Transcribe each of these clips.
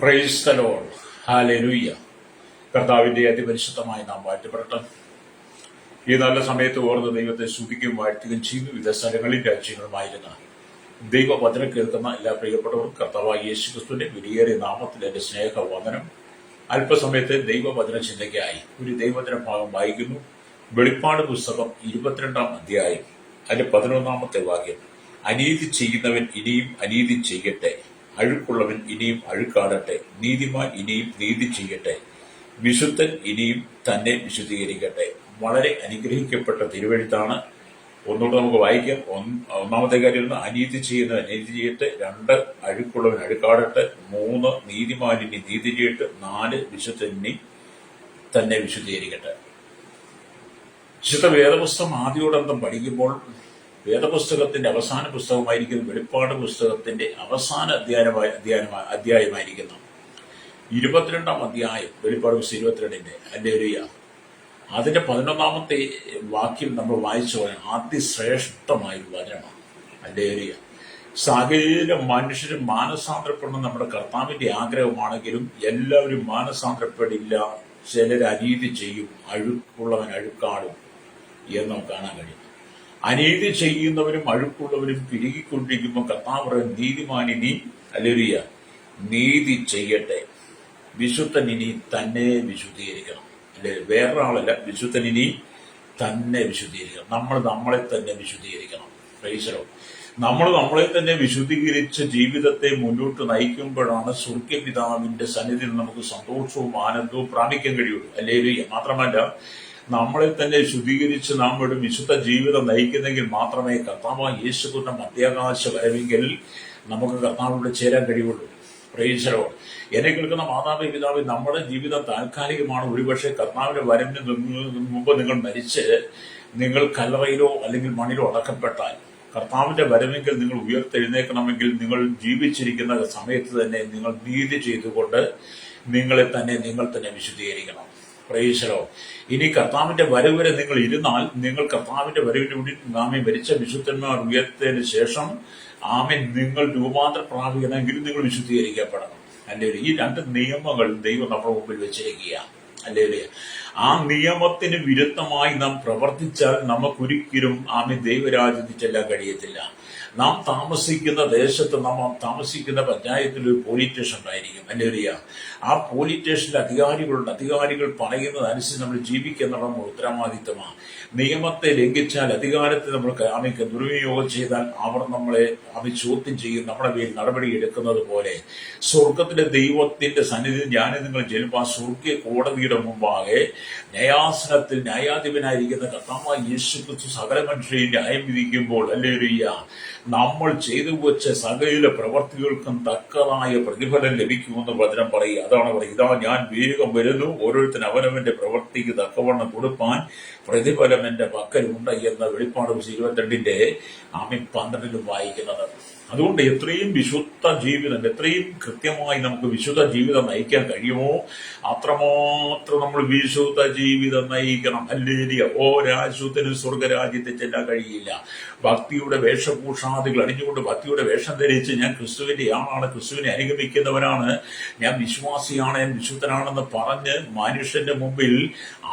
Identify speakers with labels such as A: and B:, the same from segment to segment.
A: Praise the Lord. Hallelujah. കർത്താവിന്റെ അതിപരിശുദ്ധമായ നാം വാഴ്ത്തപ്പെടട്ടെ. ഈ നല്ല സമയത്ത് ഓർന്ന് ദൈവത്തെ സ്തുതിക്കുകയും വാഴ്ത്തുകയും ചെയ്യുന്നു. വിവിധ സ്ഥലങ്ങളിൽ രാജ്യങ്ങളുമായിരുന്ന ദൈവവചനം കേൾക്കുന്ന എല്ലാ പ്രിയപ്പെട്ടവർക്കും കർത്താവായ യേശുക്രിസ്തുവിന്റെ വിലയേറിയ നാമത്തിൽ എന്റെ സ്നേഹവന്ദനം. അല്പസമയത്തെ ദൈവവചന ചിന്തയ്ക്കായി ഒരു ദൈവവചന ഭാഗം വായിക്കുന്നു. വെളിപ്പാട് പുസ്തകം 22-ാം അധ്യായം അതിന്റെ 11-ാമത്തെ വാക്യം. അനീതി ചെയ്യുന്നവൻ ഇനിയും അനീതി ചെയ്യട്ടെ, അഴുക്കുള്ളവൻ ഇനിയും അഴുക്കാടട്ടെ, നീതിമാൻ ഇനിയും നീതി ചെയ്യട്ടെ, വിശുദ്ധൻ ഇനിയും തന്നെ വിശുദ്ധീകരിക്കട്ടെ. വളരെ അനുഗ്രഹിക്കപ്പെട്ട തിരുവെഴുത്താണ്. ഒന്നുകൂടെ നമുക്ക് വായിക്കാം. ഒന്നാമത്തെ കാര്യം, അനീതി ചെയ്യുന്നവൻ അനീതി ചെയ്യട്ടെ, 2 അഴുക്കുള്ളവൻ അഴുക്കാടട്ടെ, 3 നീതിമാൻ ഇനി നീതി ചെയ്യട്ടെ, 4 വിശുദ്ധൻ ഇനി തന്നെ വിശുദ്ധീകരിക്കട്ടെ. വിശുദ്ധ വേദപുസ്തകം ആദ്യോടന്തം പഠിക്കുമ്പോൾ വേദപുസ്തകത്തിന്റെ അവസാന പുസ്തകമായിരിക്കുന്നു വെളിപ്പാട് പുസ്തകത്തിന്റെ അവസാന അധ്യായമായിരിക്കുന്നു 22-ാം അധ്യായം. വെളിപ്പാട് പുസ്തകം 22-ന്റെ ഹല്ലേലൂയ. അതിന്റെ 11-ാമത്തെ വാക്യം നമ്മൾ വായിച്ചു പറയാം. അതിശ്രേഷ്ഠമായൊരു വചനമാണ്. ഹല്ലേലൂയ. സകല മനുഷ്യരും മാനസാന്തരപ്പെടണം നമ്മുടെ കർത്താവിന്റെ ആഗ്രഹമാണെങ്കിലും എല്ലാവരും മാനസാന്തരപ്പെടില്ല. ചിലർ അനീതി ചെയ്യും, അഴുക്കുള്ളവൻ അഴുക്കാടും എന്ന് നമുക്ക് കാണാൻ കഴിയും. അനീതി ചെയ്യുന്നവരും അഴുക്കുള്ളവരും പെരുകിക്കൊണ്ടിരിക്കുമ്പോൾ കർത്താവ് നീതിമാൻ ഇനി ഹല്ലേലൂയ നീതി ചെയ്യട്ടെ, വിശുദ്ധൻ ഇനി തന്നെ വിശുദ്ധീകരിക്കണം. അല്ലെ, വേറൊരാളല്ല, വിശുദ്ധൻ ഇനി തന്നെ വിശുദ്ധീകരിക്കണം. നമ്മളെ തന്നെ വിശുദ്ധീകരിക്കണം. Praise the Lord. നമ്മളെ തന്നെ വിശുദ്ധീകരിച്ച് ജീവിതത്തെ മുന്നോട്ട് നയിക്കുമ്പോഴാണ് സ്വർഗ്ഗപിതാവിന്റെ സന്നിധിയിൽ നമുക്ക് സന്തോഷവും ആനന്ദവും പ്രാപിക്കാൻ കഴിയുള്ളൂ. ഹല്ലേലൂയ. മാത്രമല്ല, നമ്മളെ തന്നെ ശുദ്ധീകരിച്ച് നാം ഒരു വിശുദ്ധ ജീവിതം നയിക്കുന്നെങ്കിൽ മാത്രമേ കർത്താവായ യേശുവിന്റെ മധ്യാകാശ വരവെങ്കിൽ നമുക്ക് കർത്താവിനോട് ചേരാൻ കഴിയുള്ളൂ. Praise the Lord. എന്നെ കേൾക്കുന്ന മാതാപിതാ പിതാവ്, നമ്മുടെ ജീവിതം താൽക്കാലികമാണ്. ഒരുപക്ഷെ കർത്താവിന്റെ വരവിന് മുമ്പ് നിങ്ങൾ മരിച്ച് നിങ്ങൾ കല്ലറയിലോ അല്ലെങ്കിൽ മണ്ണിലോ അടക്കപ്പെട്ടാൽ കർത്താവിന്റെ വരവെങ്കിൽ നിങ്ങൾ ഉയർത്തെഴുന്നേക്കണമെങ്കിൽ നിങ്ങൾ ജീവിച്ചിരിക്കുന്ന സമയത്ത് തന്നെ നിങ്ങൾ നീതി ചെയ്തുകൊണ്ട് നിങ്ങൾ തന്നെ വിശുദ്ധീകരിക്കണം. Praise the Lord. ഇനി കർത്താവിന്റെ വരവ് വരെ നിങ്ങൾ ഇരുന്നാൽ നിങ്ങൾ കർത്താവിന്റെ വരവിന് വേണ്ടി ആമേൻ മരിച്ച വിശുദ്ധന്മാർ ഉയർത്തതിന് ശേഷം ആമേൻ നിങ്ങൾ രൂപാന്തര പ്രാപിക്കണമെങ്കിൽ നിങ്ങൾ വിശുദ്ധീകരിക്കപ്പെടണം. അല്ലെങ്കിൽ ഈ 2 നിയമങ്ങൾ ദൈവം നമ്മുടെ മുമ്പിൽ വെച്ചിരിക്കുക. അല്ലെങ്കിൽ ആ നിയമത്തിന് വിരുദ്ധമായി നാം പ്രവർത്തിച്ചാൽ നമുക്കൊരിക്കലും ആമേൻ ദൈവരാജ്യത്തിൽ ചെല്ലാൻ കഴിയത്തില്ല. നാം താമസിക്കുന്ന ദേശത്ത്, നാം താമസിക്കുന്ന പഞ്ചായത്തിൽ ഒരു പോലീസ് സ്റ്റേഷൻ ഉണ്ടായിരിക്കും. അല്ലെങ്കിൽ ആ പോലീസ് സ്റ്റേഷനിലെ അധികാരികൾ പറയുന്നതനുസരിച്ച് നമ്മൾ ജീവിക്കുന്ന ഉത്തരവാദിത്തമാണ്. നിയമത്തെ ലംഘിച്ചാൽ, അധികാരത്തെ നമ്മൾ ദുർവിനിയോഗം ചെയ്താൽ അവർ നമ്മളെ ചോദ്യം ചെയ്യും, നമ്മുടെ പേരിൽ നടപടി എടുക്കുന്നത് പോലെ സ്വർഗത്തിലെ ദൈവത്തിന്റെ സന്നിധി ഞാനും നിങ്ങൾ ചെല്ലുമ്പോൾ ആ സ്വർഗീയ കോടതിയുടെ മുമ്പാകെ ന്യായാസനത്തിൽ ന്യായാധിപനായിരിക്കുന്ന കർത്താവായ യേശുക്രിസ്തു സകല മനുഷ്യരെയും ന്യായം വിധിക്കുമ്പോൾ ഹല്ലേലൂയ നമ്മൾ ചെയ്തു വെച്ച സകല പ്രവർത്തികൾക്കും തക്കതായ പ്രതിഫലം ലഭിക്കുമെന്ന് വചനം പറയുക. അതാണ് പറയുക, ഇതാ ഞാൻ വേഗം വരുന്നു, ഓരോരുത്തരും അവനവന്റെ പ്രവർത്തിക്ക് തക്കവണ്ണം കൊടുപ്പാൻ പ്രതിഫലം എന്റെ പക്കലുണ്ട് എന്ന വെളിപ്പാട് 22-ന്റെ 12 വായിക്കുന്നത്. അതുകൊണ്ട് എത്രയും വിശുദ്ധ ജീവിതം, എത്രയും കൃത്യമായി നമുക്ക് വിശുദ്ധ ജീവിതം നയിക്കാൻ കഴിയുമോ അത്രമാത്രം നമ്മൾ വിശുദ്ധ ജീവിതം നയിക്കണം. ഹല്ലേലൂയ. ഒരാശുദ്ധനും സ്വർഗരാജ്യത്തിൽ ചെല്ലാൻ കഴിയില്ല. ഭക്തിയുടെ വേഷഭൂഷാദികൾ അണിഞ്ഞുകൊണ്ട്, ഭക്തിയുടെ വേഷം ധരിച്ച് ഞാൻ ക്രിസ്തുവിന്റെ ആളാണ്, ക്രിസ്തുവിനെ അനുഗമിക്കുന്നവനാണ്, ഞാൻ വിശ്വാസിയാണ്, ഞാൻ വിശുദ്ധനാണെന്ന് പറഞ്ഞ് മനുഷ്യന്റെ മുമ്പിൽ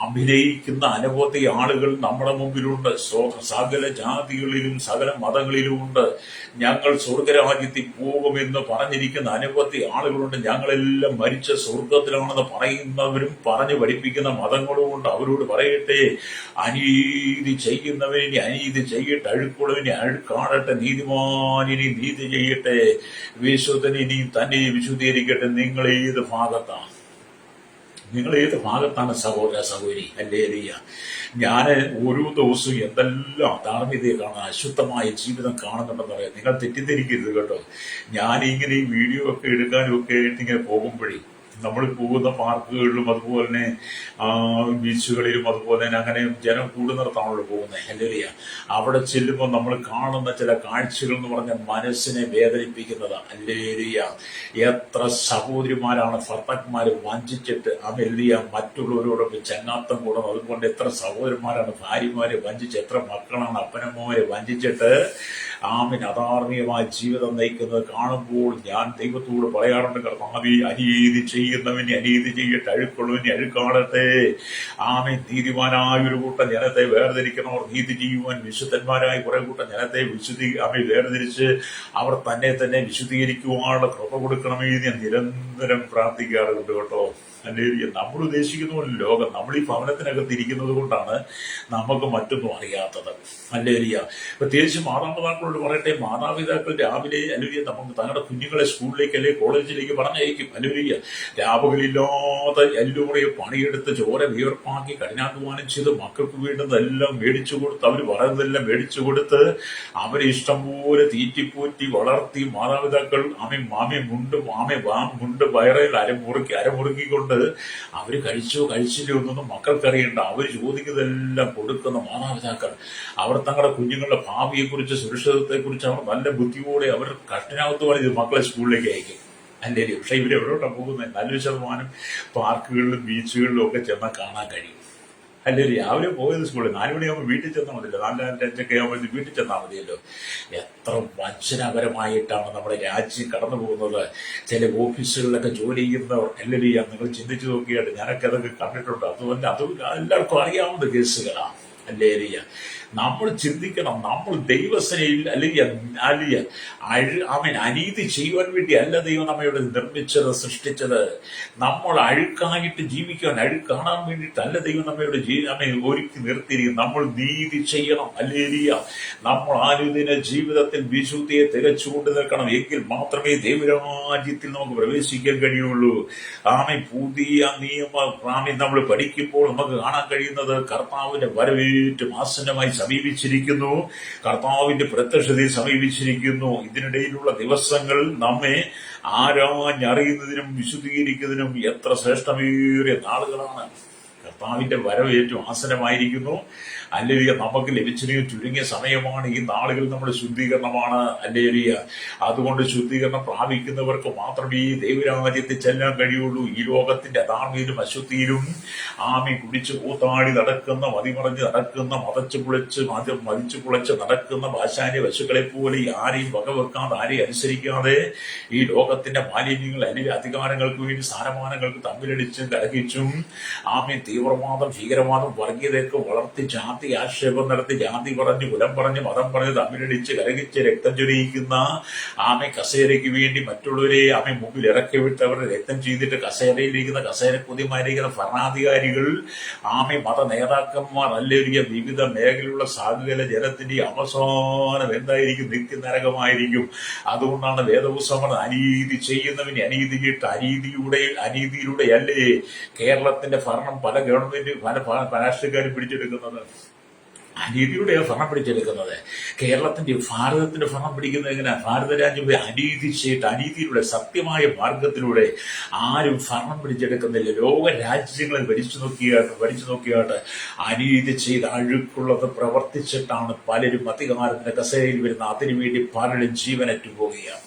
A: അഭിനയിക്കുന്ന അനവധി ആളുകൾ നമ്മുടെ മുമ്പിലുണ്ട്. സകല ജാതികളിലും സകല മതങ്ങളിലും ഉണ്ട്. ഞങ്ങൾ സ്വർഗരാജ്യത്തിൽ പോകുമെന്ന് പറഞ്ഞിരിക്കുന്ന അനവധി ആളുകളുണ്ട്. ഞങ്ങളെല്ലാം മരിച്ച സ്വർഗത്തിലാണെന്ന് പറയുന്നവരും പറഞ്ഞു പഠിപ്പിക്കുന്ന മതങ്ങളും ഉണ്ട്. അവരോട് പറയട്ടെ, അനീതി ചെയ്യുന്നവനി അനീതി ചെയ്യട്ടെ, അഴുക്കുള്ളവനി അഴുക്കാടട്ടെ, നീതിമാനിനി നീതി ചെയ്യട്ടെ, വിശുദ്ധനിനി തന്നെ വിശുദ്ധീകരിക്കട്ടെ. നിങ്ങൾ ഏത് ഭാഗത്താണ് സഹോദര സഹോദരി? ഹല്ലേലൂയ. ഞാൻ ഓരോ ദിവസവും എന്തെല്ലാം ധാർമ്മികതയെ കാണാൻ, അശുദ്ധമായ ജീവിതം കാണുന്നുണ്ടെന്ന് പറയാം. നിങ്ങൾ തെറ്റിദ്ധരിക്കരുത് കേട്ടോ. ഞാൻ ഇങ്ങനെ ഈ വീഡിയോ ഒക്കെ എടുക്കാനും ഒക്കെ ആയിട്ട് ഇങ്ങനെ പോകുമ്പോഴേ നമ്മൾ പോകുന്ന പാർക്കുകളിലും അതുപോലെ തന്നെ ബീച്ചുകളിലും അതുപോലെ തന്നെ അങ്ങനെ ജനം കൂടുന്നിടത്താണല്ലോ പോകുന്നത്. ഹല്ലേലൂയ. അവിടെ ചെല്ലുമ്പോൾ നമ്മൾ കാണുന്ന ചില കാഴ്ചകൾ എന്ന് പറഞ്ഞാൽ മനസ്സിനെ വേദനിപ്പിക്കുന്നത്. ഹല്ലേലൂയ. എത്ര സഹോദരിമാരാണ് ഭർത്താക്കന്മാര് വഞ്ചിച്ചിട്ട് മറ്റുള്ളവരോടൊക്കെ ചങ്ങാത്തം കൂടുന്നത്. അതുകൊണ്ട് എത്ര സഹോദരന്മാരാണ് ഭാര്യമാരെ വഞ്ചിച്ച്, എത്ര മക്കളാണ് അപ്പനമ്മമാരെ വഞ്ചിച്ചിട്ട് അധാർമികമായ ജീവിതം നയിക്കുന്നത് കാണുമ്പോൾ ഞാൻ ദൈവത്തോട് പറയാറുണ്ട്, കർത്താവേ, അനീതി ചെയ്യുന്നവന് അനീതി ചെയ്യട്ടെ, അഴുക്കുള്ളവന് അഴുക്കാടട്ടെ. നീതിമാനായ ഒരു കൂട്ടം ജനത്തെ വേർതിരിക്കണവർ നീതി ചെയ്യുവാൻ വിശുദ്ധന്മാരായ കുറെ കൂട്ടം ജനത്തെ വേർതിരിച്ച് അവർ തന്നെ വിശുദ്ധീകരിക്കുവാനുള്ള കൃപ കൊടുക്കണമേ ഞാൻ നിരന്തരം പ്രാർത്ഥിക്കാറുണ്ട് കേട്ടോ. ഹല്ലേലൂയ. നമ്മൾ ഉദ്ദേശിക്കുന്ന പോലെ ലോകം, നമ്മൾ ഈ ഭവനത്തിനകത്ത് ഇരിക്കുന്നത് കൊണ്ടാണ് നമുക്ക് മറ്റൊന്നും അറിയാത്തത്. ഹല്ലേലൂയ. പ്രത്യേകിച്ച് മാതാപിതാക്കളോട് പറയട്ടെ, മാതാപിതാക്കൾ രാവിലെ ഹല്ലേലൂയ നമുക്ക് തങ്ങളുടെ കുഞ്ഞുങ്ങളെ സ്കൂളിലേക്ക് അല്ലെങ്കിൽ കോളേജിലേക്ക് പറഞ്ഞയക്കും. ഹല്ലേലൂയ. രാവുകളില്ലാതെ എല്ലാവരെയും പണിയെടുത്ത് ചോര വിയർപ്പാക്കി കഠിനാധ്വാനം ചെയ്ത് മക്കൾക്ക് വേണ്ടുന്നതെല്ലാം മേടിച്ചു കൊടുത്ത്, അവർ പറയുന്നതെല്ലാം മേടിച്ചു കൊടുത്ത് അവരെ ഇഷ്ടംപോലെ തീറ്റിപ്പൂറ്റി വളർത്തി മാതാപിതാക്കൾ മുണ്ട് വയറിൽ അരമുറുക്കിക്കൊണ്ട് അവര് കഴിച്ചില്ലോ എന്നൊന്നും മക്കൾക്കറിയണ്ട. അവർ ചോദിക്കുന്നതെല്ലാം കൊടുക്കുന്ന മാതാപിതാക്കൾ അവർ തങ്ങളുടെ കുഞ്ഞുങ്ങളുടെ ഭാവിയെക്കുറിച്ച് സുരക്ഷിതത്വത്തെക്കുറിച്ച് അവർ നല്ല ബുദ്ധിയോടെ അവർ കഠിനാധ്വാനം ചെയ്ത് മക്കളെ സ്കൂളിലേക്ക് അയക്കും. അല്ലേ? പക്ഷെ ഇവരെവിടോട്ടാണ് പോകുന്നത്? നല്ലൊരു ശതമാനം പാർക്കുകളിലും ബീച്ചുകളിലും ഒക്കെ ചെന്നാൽ കാണാൻ കഴിയും. അല്ലേ? രാവിലെ പോയത് സ്കൂളിൽ 4 മണിയാകുമ്പോൾ വീട്ടിൽ ചെന്നാൽ മതിയല്ലോ, 4-5 ആകുമ്പോൾ വീട്ടിൽ ചെന്നാൽ മതിയല്ലോ. എത്ര വഞ്ചനാപരമായിട്ടാണ് നമ്മുടെ രാജ്യം കടന്നു പോകുന്നത്. ചില ഓഫീസുകളിലൊക്കെ ജോലി ചെയ്യുന്നവർ എല്ലാവരും നിങ്ങൾ ചിന്തിച്ചു നോക്കിയായിട്ട് ഞാനൊക്കെ അതൊക്കെ കണ്ടിട്ടുണ്ട്. അതുകൊണ്ട് അത് എല്ലാവർക്കും അറിയാവുന്ന കേസുകളാണ്. ഹല്ലേലൂയ. നമ്മൾ ചിന്തിക്കണം, നമ്മൾ ദൈവസനയിൽ അനീതി ചെയ്യുവാൻ വേണ്ടി അല്ല ദൈവം നമ്മയോട് നിർമ്മിച്ചത്, സൃഷ്ടിച്ചത്. നമ്മൾ അഴുക്കായിട്ട് ജീവിക്കാൻ, അഴുക്കാണാൻ വേണ്ടിയിട്ടല്ല ദൈവം നമ്മയോട് ഒരുക്കി നിർത്തിയിരിക്കും. നമ്മൾ നീതി ചെയ്യണം. ഹല്ലേലൂയ. നമ്മൾ അനുദിന ജീവിതത്തിൽ വിശുദ്ധിയെ തികച്ചുകൊണ്ട് നിൽക്കണം. എങ്കിൽ മാത്രമേ ദൈവരാജ്യത്തിൽ നമുക്ക് പ്രവേശിക്കാൻ കഴിയുള്ളൂ. പുതിയ നിയമം നമ്മൾ പഠിക്കുമ്പോൾ നമുക്ക് കാണാൻ കഴിയുന്നത് കർത്താവിന്റെ വരവേറ്റ് ആസന്നമായി സമീപിച്ചിരിക്കുന്നു, കർത്താവിന്റെ പ്രത്യക്ഷതയെ സമീപിച്ചിരിക്കുന്നു. ഇതിനിടയിലുള്ള ദിവസങ്ങൾ നമ്മെ ആരാഞ്ഞറിയുന്നതിനും വിശുദ്ധീകരിക്കുന്നതിനും എത്ര ശ്രേഷ്ഠമേറിയ നാളുകളാണ്. കർത്താവിന്റെ വരവേറ്റവും ആസനമായിരിക്കുന്നു. ഹല്ലേലൂയ. നമുക്ക് ലഭിച്ചിരിക്കുന്ന ചുരുങ്ങിയ സമയമാണ് ഈ നാളുകൾ. നമ്മുടെ ശുദ്ധീകരണമാണ്. ഹല്ലേലൂയ. അതുകൊണ്ട് ശുദ്ധീകരണം പ്രാപിക്കുന്നവർക്ക് മാത്രമേ ഈ ദൈവരാജ്യത്തിൽ ചെല്ലാൻ കഴിയുള്ളൂ. ഈ ലോകത്തിന്റെ അധാർമ്മികയിലും അശുദ്ധിയിലും കുടിച്ചു കൂത്താടി നടക്കുന്ന, മതിമറിഞ്ഞ് നടക്കുന്ന, മതിച്ചു കുളച്ച് നടക്കുന്ന ഭാഷാന്യ പശുക്കളെ പോലെ ആരെയും വകവെക്കാതെ, ആരെയും അനുസരിക്കാതെ ഈ ലോകത്തിന്റെ മാലിന്യങ്ങൾ അല്ലെങ്കിൽ അധികാരങ്ങൾക്ക് വേണ്ടി സ്ഥാനമാനങ്ങൾക്ക് തമ്മിലടിച്ചും കലഹിച്ചും തീവ്രവാദം, ഭീകരവാദം, വർഗീയതയൊക്കെ വളർത്തി ജാതി ആക്ഷേപം നടത്തി, ജാതി പറഞ്ഞ്, കുലം പറഞ്ഞ്, മതം പറഞ്ഞ് തമ്മിലടിച്ച് കലഹിച്ച് രക്തം ചൊരിയിക്കുന്ന കസേരയ്ക്ക് വേണ്ടി മറ്റുള്ളവരെ മുമ്പിൽ ഇറക്കി വിട്ട് അവരുടെ രക്തം ചെയ്തിട്ട് കസേരയിലിരിക്കുന്ന, കസേരക്കുതിമാരിക്കുന്ന ഭരണാധികാരികൾ, മത നേതാക്കന്മാർ, അല്ലെങ്കിൽ വിവിധ മേഖലയിലുള്ള സകല ജനത്തിന്റെ അവസാനം എന്തായിരിക്കും? നിത്യനരകമായിരിക്കും. അതുകൊണ്ടാണ് വേദപുസ്തകം അനീതി ചെയ്യുന്നവന് അനീതി ചെയ്തിട്ട് അനീതിയിലൂടെ അല്ലേ കേരളത്തിന്റെ ഭരണം പല ഗവൺമെന്റ് പല രാഷ്ട്രീയക്കാരും പിടിച്ചെടുക്കുന്നത്? അനീതിയുടെയാണ് ഭരണം പിടിച്ചെടുക്കുന്നത്. ഭാരതത്തിന്റെ ഭരണം പിടിക്കുന്നത് എങ്ങനെയാ? ഭാരത രാജ്യം അനീതി ചെയ്തിട്ട്, അനീതിയിലൂടെ, സത്യമായ മാർഗത്തിലൂടെ ആരും ഭരണം പിടിച്ചെടുക്കുന്നില്ല. ലോക രാജ്യങ്ങളെ ഭരിച്ചു നോക്കിയാട്ട് അനീതി ചെയ്ത് അഴുക്കുള്ളത് പ്രവർത്തിച്ചിട്ടാണ് പലരും അധികാരത്തിന്റെ കസേരയിൽ വരുന്ന. അതിനുവേണ്ടി പലരും ജീവനറ്റു പോവുകയാണ്.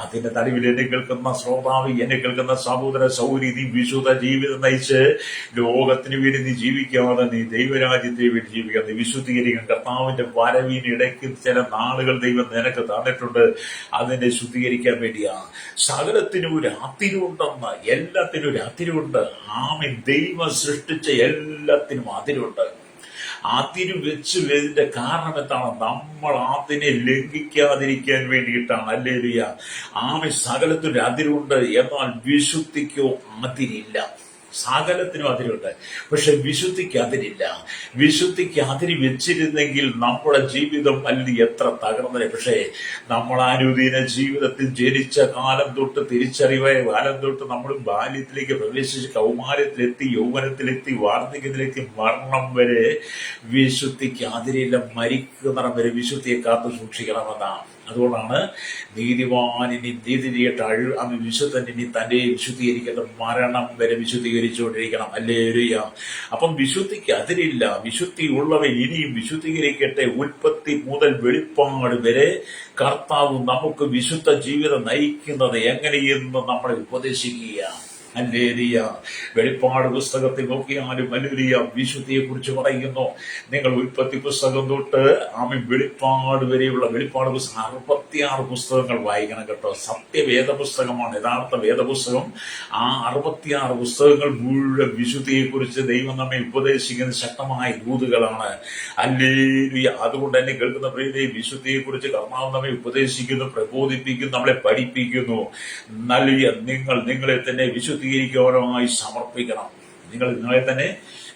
A: അതിന്റെ നടുവിൽ എന്നെ കേൾക്കുന്ന ശ്രോതാവ്, എന്നെ കേൾക്കുന്ന സഹോദര സൗരി, നീ വിശുദ്ധ ജീവിതം നയിച്ച് ലോകത്തിന് വേണ്ടി നീ ജീവിക്കാതെ നീ ദൈവരാജ്യത്തിന് വേണ്ടി ജീവിക്കാതെ നീ വിശുദ്ധീകരിക്കണം. കർത്താവിന്റെ വരവിനിടയ്ക്ക് ചില നാളുകൾ ദൈവം നിനക്ക് തന്നിട്ടുണ്ട്. അതിനെ ശുദ്ധീകരിക്കാൻ വേണ്ടിയാണ്. സകലത്തിനും ഒരു അതിരുണ്ടെന്ന്, എല്ലാത്തിനും ഒരു അതിരുണ്ട്. ദൈവം സൃഷ്ടിച്ച എല്ലാത്തിനും അതിരുണ്ട്. അതിര് വെച്ച് ഇതിന്റെ കാരണം എന്താണ്? നമ്മൾ അതിനെ ലംഘിക്കാതിരിക്കാൻ വേണ്ടിയിട്ടാണ്. ഹല്ലേലൂയ. സകലത്തിനൊരു അതിരുണ്ട്, എന്നാൽ വിശുദ്ധിക്കോ അതിരില്ല. സകലത്തിനും അതിരുണ്ട്, പക്ഷെ വിശുദ്ധിക്ക് അതിരില്ല. വിശുദ്ധിക്ക് അതിര് വെച്ചിരുന്നെങ്കിൽ നമ്മുടെ ജീവിതം അല്ലെങ്കിൽ എത്ര തകർന്നേ. പക്ഷേ നമ്മൾ അനുദിന ജീവിതത്തിൽ ജനിച്ച കാലം തൊട്ട്, തിരിച്ചറിവായ കാലം തൊട്ട് നമ്മൾ ബാല്യത്തിലേക്ക് പ്രവേശിച്ച് കൗമാരത്തിലെത്തി, യൗവനത്തിലെത്തി, വാർദ്ധക്യത്തിലെത്തി, മരണം വരെ വിശുദ്ധിക്ക് അതിരില്ല. മരിക്കുന്നിടം വരെ വിശുദ്ധിയെ കാത്തു സൂക്ഷിക്കണമെന്നാണ്. അതുകൊണ്ടാണ് നീതിമാൻ ഇനി നീതി ചെയ്യട്ടെ, അവൻ വിശുദ്ധൻ ഇനി തന്നെ വിശുദ്ധീകരിക്കട്ടെ, മരണം വരെ വിശുദ്ധീകരിച്ചുകൊണ്ടിരിക്കണം. ഹല്ലേലൂയ. അപ്പം വിശുദ്ധിക്ക് അതിരില്ല. വിശുദ്ധി ഉള്ളവൻ ഇനിയും വിശുദ്ധീകരിക്കട്ടെ. ഉൽപ്പത്തി മുതൽ വെളിപ്പാട് വരെ കർത്താവ് നമുക്ക് വിശുദ്ധ ജീവിതം നയിക്കുന്നത് എങ്ങനെയെന്ന് നമ്മളെ ഉപദേശിക്കുകയാണ്. ഹല്ലേലൂയ. വെളിപ്പാട് പുസ്തകത്തിൽ നോക്കിയാലും ഹല്ലേലൂയ വിശുദ്ധിയെ കുറിച്ച് പറയുന്നു. നിങ്ങൾ ഉൽപ്പത്തി പുസ്തകം തൊട്ട് വെളിപ്പാട് വരെയുള്ള വെളിപ്പാട് പുസ്തകം 66 പുസ്തകങ്ങൾ വായിക്കണം കേട്ടോ. സത്യവേദ പുസ്തകമാണ് യഥാർത്ഥ വേദപുസ്തകം. ആ 66 പുസ്തകങ്ങൾ മുഴുവൻ വിശുദ്ധിയെ കുറിച്ച് ദൈവം നമ്മെ ഉപദേശിക്കുന്ന ശക്തമായ ദൂതുകളാണ്. ഹല്ലേലൂയ. അതുകൊണ്ട് തന്നെ കേൾക്കുന്ന പ്രിയരെ, വിശുദ്ധിയെ കുറിച്ച് കർത്താവ് നമ്മെ ഉപദേശിക്കുന്നു, പ്രബോധിപ്പിക്കുന്നു, നമ്മളെ പഠിപ്പിക്കുന്നു. നിങ്ങളെ തന്നെ വിശുദ്ധീകരിക്കാനായി സമർപ്പിക്കണം. നിങ്ങളെ തന്നെ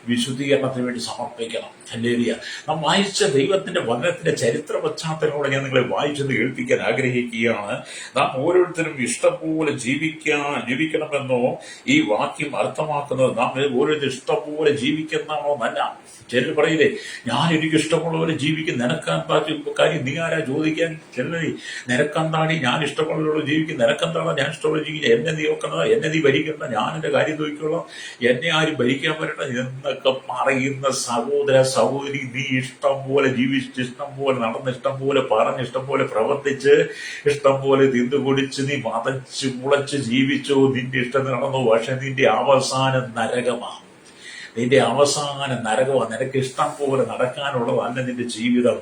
A: വിശുദ്ധീകരണത്തിന് വേണ്ടി സമർപ്പിക്കണം. ഹല്ലേലൂയ. നാം വായിച്ച ദൈവത്തിന്റെ വചനത്തിന്റെ ചരിത്ര പശ്ചാത്തലത്തോടെ ഞാൻ നിങ്ങളെ വായിച്ചത് കേൾപ്പിക്കാൻ ആഗ്രഹിക്കുകയാണ്. നാം ഓരോരുത്തരും ഇഷ്ടം പോലെ ജീവിക്കണമെന്നോ ഈ വാക്യം അർത്ഥമാക്കുന്നത് നാം ഓരോരുത്തരും ഇഷ്ടം പോലെ ജീവിക്കുന്നതാണോ എന്നല്ല. ചിലർ പറയില്ലേ, ഞാൻ എനിക്ക് ഇഷ്ടമുള്ള പോലെ ജീവിക്കും, നിനക്കെന്താ കാര്യം, നീ ആരാ ചോദിക്കാൻ? ചിലർ നിനക്കെന്താടി, ഞാൻ ഇഷ്ടമുള്ള ജീവിക്കും, നിനക്കെന്താണോ ഞാൻ ഇഷ്ടമുള്ള ജീവിക്കുക, എന്നെ നീ നോക്കണ്ട, എന്നെ നീ ഭരിക്കണ്ട, ഞാൻ എന്റെ കാര്യം നോക്കിക്കോളാം, എന്നെ ആരും ഭരിക്കാൻ പറ്റണ്ട എന്നൊക്കെ പറയുന്ന സഹോദര സഹോദരി, നീ ഇഷ്ടം പോലെ ജീവിച്ച്, ഇഷ്ടം പോലെ നടന്ന്, ഇഷ്ടം പോലെ പറഞ്ഞ്, ഇഷ്ടം പോലെ പ്രവർത്തിച്ച്, ഇഷ്ടം പോലെ തിന്നു കുടിച്ച്, നീ മതച്ച് മുളച്ച് ജീവിച്ചോ, നിന്റെ ഇഷ്ടം നടന്നു. പക്ഷെ നിന്റെ അവസാനം നരകമാണ്. നിന്റെ അവസാനം നരകമാണ്. നിനക്ക് ഇഷ്ടം പോലെ നടക്കാനുള്ളതല്ല നിന്റെ ജീവിതം.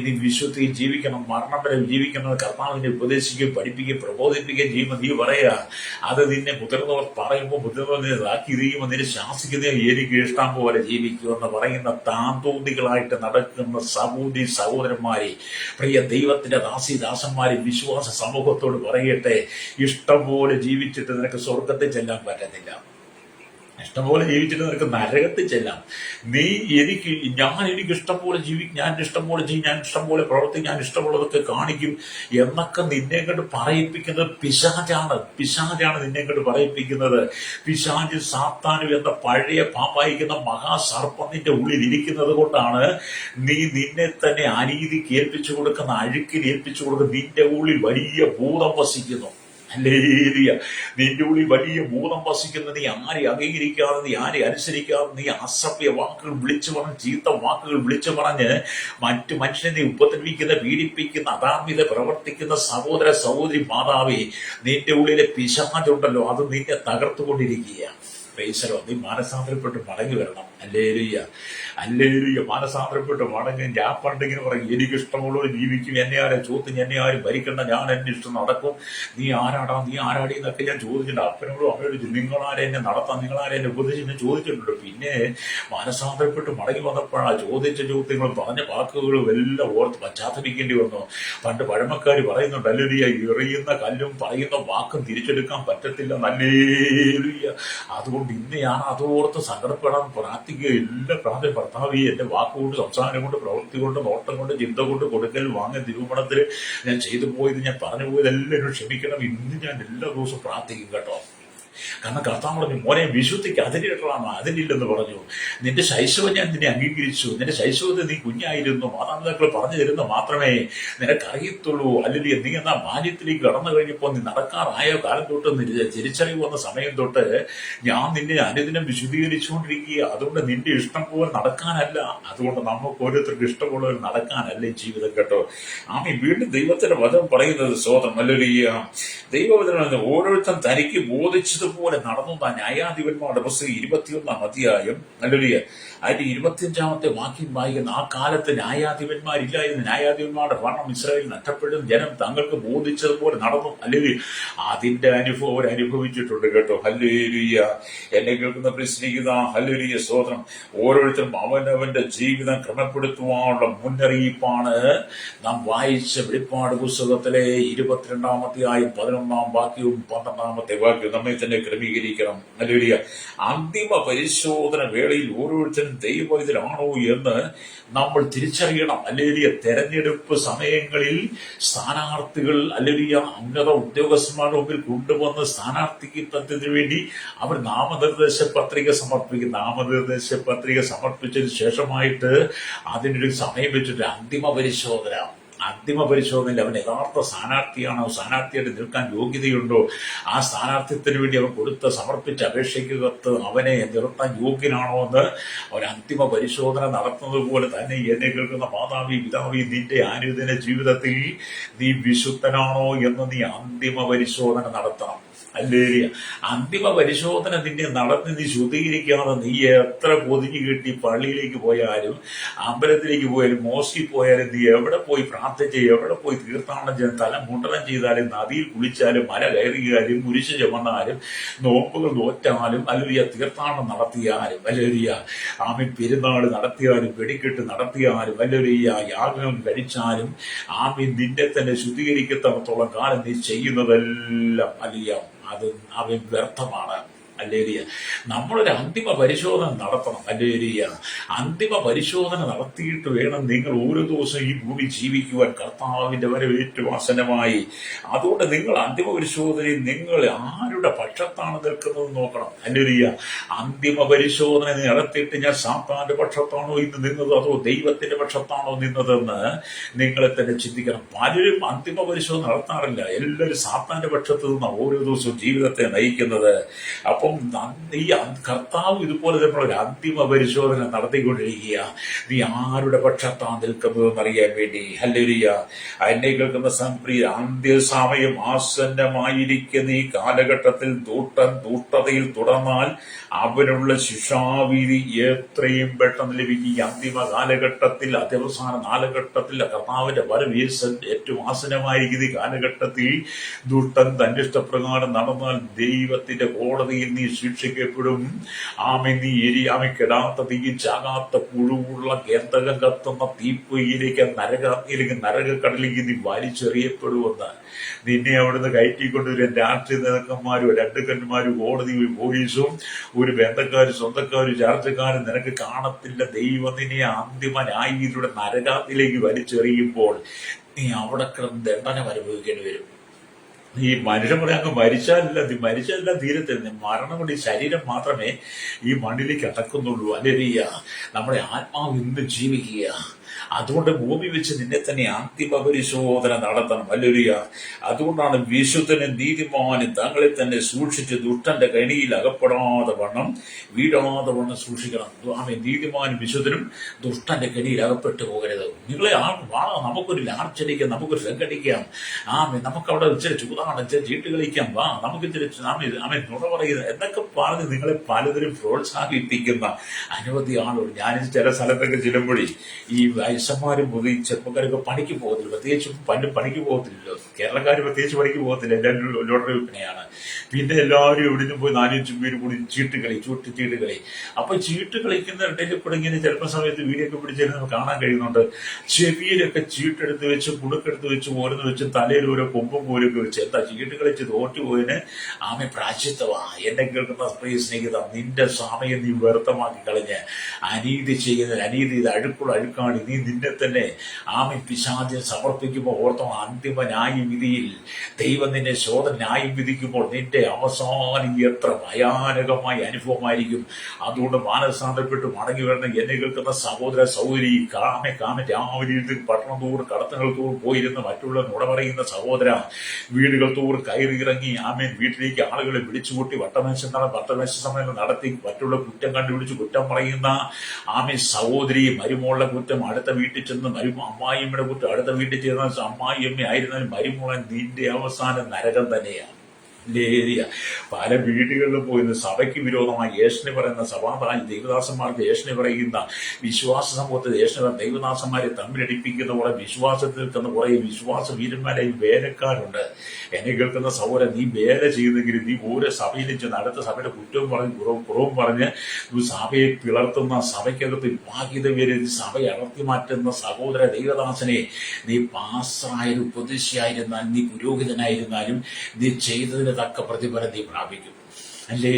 A: നീ വിശുദ്ധിയിൽ ജീവിക്കണം, മരണം വരെ ജീവിക്കണം. കർത്താവിനെ ഉപദേശിക്കുകയും പഠിപ്പിക്കുകയും പ്രബോധിപ്പിക്കുകയും ചെയ്യുമ്പോൾ നീ പറയാ, അത് നിന്നെ മുതിർന്നവർ പറയുമ്പോൾ മുതിർന്നവർ ആക്കി ഇരിക്കുമ്പോൾ നിന്നെ ശാസിക്കുന്ന എനിക്ക് ഇഷ്ടം പോലെ ജീവിക്കുമെന്ന് പറയുന്ന താന്തോന്നികളായിട്ട് നടക്കുന്ന സഹോദരന്മാരെ, പ്രിയ ദൈവത്തിന്റെ ദാസിദാസന്മാരെ, വിശ്വാസ സമൂഹത്തോട് പറയട്ടെ, ഇഷ്ടം പോലെ ജീവിച്ചിട്ട് നിനക്ക് സ്വർഗത്തിൽ ചെല്ലാൻ പറ്റത്തില്ല. ഇഷ്ടംപോലെ ജീവിച്ചിട്ട് നിനക്ക് നരകത്തിൽ ചെല്ലാം. എനിക്ക് ഇഷ്ടം പോലെ ജീവിക്കും, ഞാൻ ഇഷ്ടം പോലെ ചെയ്യും, ഞാൻ ഇഷ്ടം പോലെ പ്രവർത്തിക്കും, ഞാൻ ഇഷ്ടമുള്ളതൊക്കെ കാണിക്കും എന്നൊക്കെ നിന്നെ കൊണ്ട് പറയിപ്പിക്കുന്നത് പിശാചാണ് നിന്നെ കൊണ്ട് പറയിപ്പിക്കുന്നത്. പിശാച് സാത്താനും എന്ന പഴയ പാമ്പായിക്കുന്ന മഹാസർപ്പം നിന്റെ ഉള്ളിൽ ഇരിക്കുന്നത് കൊണ്ടാണ് നീ നിന്നെ തന്നെ അനീതിക്ക് ഏൽപ്പിച്ചു കൊടുക്കുന്ന, അഴുക്കിൽ ഏൽപ്പിച്ചു കൊടുക്കുന്ന, നിന്റെ ഉള്ളിൽ വലിയ ഭൂതം വസിക്കുന്നു. ഹല്ലേലൂയ. നിന്റെ ഉള്ളിൽ വലിയ ഭൂതം വസിക്കുന്ന, നീ ആരെ അംഗീകരിക്കാതെ, നീ ആരെ അനുസരിക്കാതെ, നീ അസഭ്യ വാക്കുകൾ വിളിച്ചു പറഞ്ഞ്, ചീത്ത വാക്കുകൾ വിളിച്ചു പറഞ്ഞ് മറ്റു മനുഷ്യനെ നീ ഉപദ്രവിക്കുന്ന, പീഡിപ്പിക്കുന്ന, അധാർമ്മികത പ്രവർത്തിക്കുന്ന സഹോദര സഹോദരി മാതാവേ, നിന്റെ ഉള്ളിലെ പിശാചുണ്ടല്ലോ, അത് നിന്നെ തകർത്തുകൊണ്ടിരിക്കുകയാണ്. നീ മാനസാന്തരപ്പെട്ട് മടങ്ങി വരണം. ഹല്ലേലൂയ. ഹല്ലേലൂയ. മാനസാന്തരപ്പെട്ട് മടങ്ങി. ഞാൻ പണ്ടിങ്ങനെ പറയും, എനിക്കിഷ്ടമുള്ളവർ ജീവിക്കും, എന്നെ ആരും ചോദ്യം, എന്നെ ആരും ഭരിക്കണ്ട, ഞാൻ എന്നെ ഇഷ്ടം നടക്കും, നീ ആരാടി എന്നൊക്കെ ഞാൻ ചോദിച്ചിട്ടുണ്ട്. അപ്പനോടും അമ്മയോട് നിങ്ങളാരെ എന്നെ നടത്താം, നിങ്ങളാരെ എന്നെ ഉപദേശിച്ച് ഞാൻ ചോദിച്ചിട്ടുണ്ട്. പിന്നെ മാനസാന്തരപ്പെട്ട് മടങ്ങി വന്നപ്പോഴാണ് ചോദിച്ച ചോദ്യങ്ങളും പറഞ്ഞ വാക്കുകളും എല്ലാം ഓർത്ത് പശ്ചാത്തപിക്കേണ്ടി വന്നു. പണ്ട് പഴമക്കാർ പറയുന്നുണ്ട്, ഹല്ലേലൂയ, എറിയുന്ന കല്ലും പറയുന്ന വാക്കും തിരിച്ചെടുക്കാൻ പറ്റത്തില്ല. ഹല്ലേലൂയ. അതുകൊണ്ട് ഇന്ന് ഞാൻ അതോർത്ത് സങ്കടപ്പെടാൻ പ്രാർത്ഥിക്കുക. എല്ലാ പ്രാർത്ഥന, ഭർത്താവ് എന്റെ വാക്കുകൊണ്ട്, സംസാരം കൊണ്ട്, പ്രവൃത്തി കൊണ്ട്, നോട്ടം കൊണ്ട്, ചിന്ത കൊണ്ട്, കൊടുക്കൽ വാങ്ങൽ നിരൂപണത്തിൽ ഞാൻ ചെയ്തു പോയത്, ഞാൻ പറഞ്ഞു പോയത് എല്ലാവരും ക്ഷമിക്കണം. ഇന്ന് ഞാൻ എല്ലാ ദിവസവും പ്രാർത്ഥിക്കും കേട്ടോ. കാരണം കർത്താവ് പറഞ്ഞു, മോനെ വിശുദ്ധിക്ക് അതിരില്ലെന്ന് പറഞ്ഞു. നിന്റെ ശൈശവം ഞാൻ നിന്നെ അംഗീകരിച്ചു. നിന്റെ ശൈശവത്തിൽ നീ കുഞ്ഞായിരുന്നു. മാതാപിതാക്കൾ പറഞ്ഞു തരുന്ന മാത്രമേ നിനക്കറിയത്തുള്ളൂ. അല്ലെങ്കിൽ നീ എന്നാ ബാല്യത്തിലേക്ക് കടന്നു കഴിഞ്ഞപ്പോൾ, നീ നടക്കാറായ കാലം തൊട്ട്, തിരിച്ചറിവ് വന്ന സമയം തൊട്ട് ഞാൻ നിന്നെ അനുദിനം വിശുദ്ധീകരിച്ചുകൊണ്ടിരിക്കുക. അതുകൊണ്ട് നിന്റെ ഇഷ്ടം പോലെ നടക്കാനല്ല, അതുകൊണ്ട് നമുക്ക് ഓരോരുത്തർക്ക് ഇഷ്ടമുള്ളവർ നടക്കാനല്ല ഈ ജീവിതം കേട്ടോ. വീണ്ടും ദൈവത്തിന്റെ വചനം പറയുന്നത് സ്വതന്ത്രം ഹല്ലേലൂയ. ദൈവവചനം ഓരോരുത്തരും തനിക്ക് ബോധിച്ചതുപോലെ നടന്നു. ന്യായാധിപന്മാരുടെ പുസ്തകം 21 അധ്യായം ഹല്ലേലൂയ അതിന്റെ 25 വാക്യം വായിക്കുന്ന, ആ കാലത്ത് ന്യായാധിപന്മാരില്ലായിരുന്നു. ന്യായാധിപന്മാരുടെ ഭരണം ഇസ്രായേൽ നഷ്ടപ്പെടും. ജനം തങ്ങൾക്ക് ബോധിച്ചതുപോലെ നടന്നു. ഹല്ലേലൂയ. അതിന്റെ അനുഭവം അവർ അനുഭവിച്ചിട്ടുണ്ട് കേട്ടോ. ഹല്ലേലൂയ. എന്നെ കേൾക്കുന്ന പ്രശ്നിക്കുന്ന ഹല്ലേലൂയ സ്തോത്രം. ഓരോരുത്തരും അവനവന്റെ ജീവിതം ക്രമപ്പെടുത്തുവാനുള്ള മുന്നറിയിപ്പാണ് നാം വായിച്ച വെളിപ്പാട് പുസ്തകത്തിലെ 22 അധ്യായം 11 വാക്യവും 12 വാക്യവും നമ്മെ തന്നെ ക്രമീകരിക്കണം. ഹല്ലേലൂയ. അന്തിമ പരിശോധന വേളയിൽ ഓരോരുത്തരും ദൈവത്തിലാണോ എന്ന് നമ്മൾ തിരിച്ചറിയണം. ഹല്ലേലൂയ. തെരഞ്ഞെടുപ്പ് സമയങ്ങളിൽ സ്ഥാനാർത്ഥികൾ ഹല്ലേലൂയ ഉന്നത ഉദ്യോഗസ്ഥന്മാരുടെ മുമ്പിൽ കൊണ്ടുവന്ന് സ്ഥാനാർത്ഥിത്വത്തിന് വേണ്ടി അവർ നാമനിർദ്ദേശ പത്രിക സമർപ്പിക്കും. നാമനിർദ്ദേശ പത്രിക സമർപ്പിച്ചതിന് ശേഷമായിട്ട് അതിനൊരു സമയം വെച്ചിട്ട് അന്തിമ പരിശോധന. അന്തിമ പരിശോധനയിൽ അവൻ യഥാർത്ഥ സ്ഥാനാർത്ഥിയാണോ, സ്ഥാനാർത്ഥിയായിട്ട് നിൽക്കാൻ യോഗ്യതയുണ്ടോ, ആ സ്ഥാനാർത്ഥിത്വത്തിന് വേണ്ടി അവൻ സമർപ്പിച്ച അപേക്ഷയ്ക്കകത്ത് അവനെ നിർത്താൻ യോഗ്യനാണോ എന്ന് അവൻ അന്തിമ പരിശോധന നടത്തുന്നത് പോലെ തന്നെ എന്നെ കേൾക്കുന്ന മാതാവി പിതാവി, നിന്റെ അനുദിന ജീവിതത്തിൽ നീ വിശുദ്ധനാണോ എന്ന് നീ അന്തിമ പരിശോധന നടത്തണം. ഹല്ലേലൂയ. അന്തിമ പരിശോധന നിന്നെ നടത്തി നീ ശുദ്ധീകരിക്കാതെ നീ എത്ര പൊതിഞ്ഞു കെട്ടി പള്ളിയിലേക്ക് പോയാലും അമ്പലത്തിലേക്ക് പോയാലും മോസ്കിൽ പോയാലും നീ എവിടെ പോയി പ്രാർത്ഥിച്ച് എവിടെ പോയി തീർത്ഥാടനം ചെയ്ത് തല മുണ്ടനം ചെയ്താലും നദിയിൽ കുളിച്ചാലും മല കയറിയാലും കുരിശ് ചുമന്നാലും നോമ്പുകൾ നോറ്റാലും അല്ലെങ്കിൽ തീർത്ഥാടനം നടത്തിയാലും അല്ലെങ്കിൽ ആമീൻ പെരുന്നാൾ നടത്തിയാലും വെടിക്കെട്ട് നടത്തിയാലും അല്ലെങ്കിൽ യാഗം കഴിച്ചാലും ആമീൻ നിന്നെ തന്നെ ശുദ്ധീകരിക്കത്തോളം കാലം നീ ചെയ്യുന്നതെല്ലാം അല്ലെങ്കിൽ അത് അവൻ വ്യർത്ഥമാണ്. ഹല്ലേലൂയ. നമ്മളൊരു അന്തിമ പരിശോധന നടത്തണം. ഹല്ലേലൂയ. അന്തിമ പരിശോധന നടത്തിയിട്ട് വേണം നിങ്ങൾ ഓരോ ദിവസവും ഈ ഭൂമി ജീവിക്കുവാൻ. കർത്താവിന്റെ വരവേറ്റു വാസനമായി. അതുകൊണ്ട് നിങ്ങൾ അന്തിമ പരിശോധനയിൽ നിങ്ങൾ ആരുടെ പക്ഷത്താണ് നിൽക്കുന്നത് നോക്കണം. ഹല്ലേലൂയ. അന്തിമ പരിശോധന നടത്തിയിട്ട് ഞാൻ സാത്താന്റെ പക്ഷത്താണോ ഇന്ന് നിന്നത് അതോ ദൈവത്തിന്റെ പക്ഷത്താണോ നിന്നതെന്ന് നിങ്ങളെ തന്നെ ചിന്തിക്കണം. പലരും അന്തിമ പരിശോധന നടത്താറില്ല. എല്ലാവരും സാത്താന്റെ പക്ഷത്ത് നിന്ന് ഓരോ ദിവസവും ജീവിതത്തെ നയിക്കുന്നത്. അപ്പം ഈ കർത്താവ് ഇതുപോലെ തന്നെ ഒരു അന്തിമ പരിശോധന നടത്തിക്കൊണ്ടിരിക്കുക. നീ ആരുടെ പക്ഷത്താണ് നിൽക്കുന്നതെന്ന് അറിയാൻ വേണ്ടി. ഹല്ലേലൂയ. എന്നെ കേൾക്കുന്ന സംപ്രിയ, അന്ത്യസമയം ആസന്നമായിരിക്കുന്ന ഈ കാലഘട്ടത്തിൽ ദൂഷ്ടതയിൽ തുടർന്നാൽ അവനുള്ള ശിക്ഷാവിധി എത്രയും പെട്ടെന്ന് ലഭിക്കും. ഈ അന്തിമ കാലഘട്ടത്തിൽ, അത്യവസാന കാലഘട്ടത്തിൽ കർത്താവിന്റെ വരവ് ഏറ്റവും ആസന്നമായിരിക്കുന്ന ഈ കാലഘട്ടത്തിൽ ദുഷ്ടൻ തന്റെ ഇഷ്ടപ്രകാരം നടന്നാൽ ദൈവത്തിന്റെ കോടതിയിൽ നീ ശിക്ഷിക്കപ്പെടും. നീ എരിയാമയ്ക്കിടാത്ത തീ, ചാകാത്ത പുഴുവുള്ള ഗന്ധകം കത്തുന്ന തീപ്പൊയ്യിലേക്ക്, നരകക്കടലിലേക്ക് നീ വലിച്ചെറിയപ്പെടുമെന്ന്. നിന്നെ അവിടുന്ന് കയറ്റിക്കൊണ്ടുവരും രാഷ്ട്രീയ നേതാക്കന്മാരും രണ്ടുക്കന്മാരും കോടതിയും പോലീസും ഒരു ബന്ധക്കാരും സ്വന്തക്കാരും ചാർച്ചക്കാരും നിനക്ക് കാണത്തില്ല. ദൈവം നിന്നെ അന്തിമ ന്യായത്തിലൂടെ നരകത്തിലേക്ക് വലിച്ചെറിയുമ്പോൾ നീ അവിടെ കിടന്ന് ദണ്ഡനം അനുഭവിക്കേണ്ടി വരും. ഈ മനുഷ്യൻ പറയാൻ അങ്ങ് മരിച്ചാലല്ല തീരത്തില്ല. മരണം കൊണ്ട് ഈ ശരീരം മാത്രമേ ഈ മണ്ണിലേക്ക് അടക്കുന്നുള്ളൂ. ഹല്ലേലൂയ. നമ്മുടെ ആത്മാവ് ഇന്ന് ജീവിക്കുക. അതുകൊണ്ട് ഭൂമി വെച്ച് നിന്നെ തന്നെ അന്തിമ പരിശോധന നടത്തണം. ഹല്ലേലൂയ. അതുകൊണ്ടാണ് വിശുദ്ധനും നീതിമാനും തങ്ങളെ തന്നെ സൂക്ഷിച്ച് ദുഷ്ടന്റെ കെണിയിൽ അകപ്പെടാതെ വണ്ണം വീഴാതെ വണ്ണം സൂക്ഷിക്കണം. നീതിമാനും വിശുദ്ധനും ദുഷ്ടന്റെ കെണിയിൽ അകപ്പെട്ടു പോകരുത്. നിങ്ങളെ നമുക്കൊരു ലാർച്ചടിക്കാം, നമുക്കൊരു സംഘടിക്കാം. നമുക്കവിടെ ഇച്ചിരി ചൂതാണ്, ഇച്ചിരി ചീട്ട് കളിക്കാം, നമുക്ക് ഇച്ചിരി നുണ പറയുന്നത് എന്നൊക്കെ പറഞ്ഞ് നിങ്ങളെ പലതരം പ്രോത്സാഹിപ്പിക്കുന്ന അനവധി ആളുകൾ. ഞാൻ ചില സ്ഥലത്തൊക്കെ ചെല്ലുമ്പോഴേ ഈ വയസ്സന്മാരും ഈ ചെറുപ്പക്കാരൊക്കെ പണിക്ക് പോകത്തില്ല. പ്രത്യേകിച്ചും പണിക്ക് പോകത്തില്ലല്ലോ. കേരളക്കാർ പ്രത്യേകിച്ച് പണിക്ക് പോകത്തില്ല. എല്ലാവരും ലോട്ടറി വിൽപ്പനയാണ്. പിന്നെ എല്ലാവരും എവിടെയും പോയി 4-5 പേര് കൂടി ചീട്ട് കളി. അപ്പൊ ചീട്ട് കളിക്കുന്ന ഇടയിൽ കൂടെ ഇങ്ങനെ ചിലപ്പോൾ സമയത്ത് വീഡിയോ ഒക്കെ പിടിച്ചിരുന്ന് നമുക്ക് കാണാൻ കഴിയുന്നുണ്ട്. ചെവിയിലൊക്കെ ചീട്ടെടുത്ത് വെച്ച് കുടുക്കെടുത്ത് വെച്ച് ഓരോന്ന് വെച്ച് തലയിൽ ഓരോ കൊമ്പും പോലൊക്കെ വെച്ച് എന്താ ചീട്ട് കളിച്ച് തോറ്റുപോയതിന് പ്രായശ്ചിത്തമാ. എന്നെ കേൾക്കുന്ന പ്രിയ സ്നേഹിത, നിന്റെ സമയം നീ വ്യർത്ഥമാക്കി കളഞ്ഞ് അനീതി ചെയ്യുന്നതിന് അനീതി അഴുക്കാടി നീ നിന്നെ തന്നെ പിശാചിന് സമർപ്പിക്കുമ്പോൾ ഓർത്തോ, അന്തിമ ന്യായവിധിയിൽ ദൈവം നിന്നെ ന്യായം വിധിക്കുമ്പോൾ നിന്റെ അവസാനം എത്ര ഭയാനകമായ അനുഭവമായിരിക്കും. അതുകൊണ്ട് മാനസാന്തരപ്പെട്ട് മടങ്ങി വരണം. എന്നെ കേൾക്കുന്ന സഹോദര സൗകര്യ, രാവിലെ പട്ടണം തോറും കടത്തങ്ങൾ തോറും പോയിരുന്ന മറ്റുള്ള നുണ പറയുന്ന സഹോദര, വീടുകൾ തോറും കയറിയിറങ്ങി വീട്ടിലേക്ക് ആളുകളെ വിളിച്ചുകൂട്ടി വട്ടമേശ സമയം നടത്തി മറ്റുള്ള കുറ്റം കണ്ടുപിടിച്ച് കുറ്റം പറയുന്ന സഹോദരി, മരുമോളുടെ കുറ്റം അടുത്ത വീട്ടിൽ ചെന്ന് അമ്മായിയമ്മയുടെ കുറ്റം അടുത്ത വീട്ടിൽ ചെന്ന അമ്മായിയമ്മ ആയിരുന്നാലും മരുമോളൻ നിന്റെ അവസാനം നരകം തന്നെയാണ്. പല വീടുകളിലും പോയിരുന്ന സഭയ്ക്ക് വിരോധമായി ഏഷണി പറയുന്ന ദൈവദാസന്മാർക്ക് ഏഷണി പറയുന്ന വിശ്വാസ സമൂഹത്തിൽ ദൈവദാസന്മാരെ തമ്മിലടിപ്പിക്കുന്ന കുറെ വിശ്വാസത്തിൽ നിൽക്കുന്ന കുറെ വിശ്വാസ വീരന്മാരെ വേലക്കാരുണ്ട്. എന്നെ കേൾക്കുന്ന സഹോദരൻ, നീ വേല ചെയ്യുന്നെങ്കിൽ നീ ഓരോ സഭയിലും ചെന്ന് അടുത്ത സഭയുടെ കുറ്റവും പറഞ്ഞ് കുറവും പറഞ്ഞ് സഭയെ പിളർത്തുന്ന, സഭയ്ക്കകത്ത് വിഭാഗീത പേര് സഭയെ അടർത്തി മാറ്റുന്ന സഹോദര ദൈവദാസനെ, നീ പാസ്റ്ററായാലും ഉപദേശിയായിരുന്നാലും നീ പുരോഹിതനായിരുന്നാലും നീ ചെയ്തതിന് തക്ക പ്രതിഫലം നീ പ്രാപിക്കും. അല്ലേ?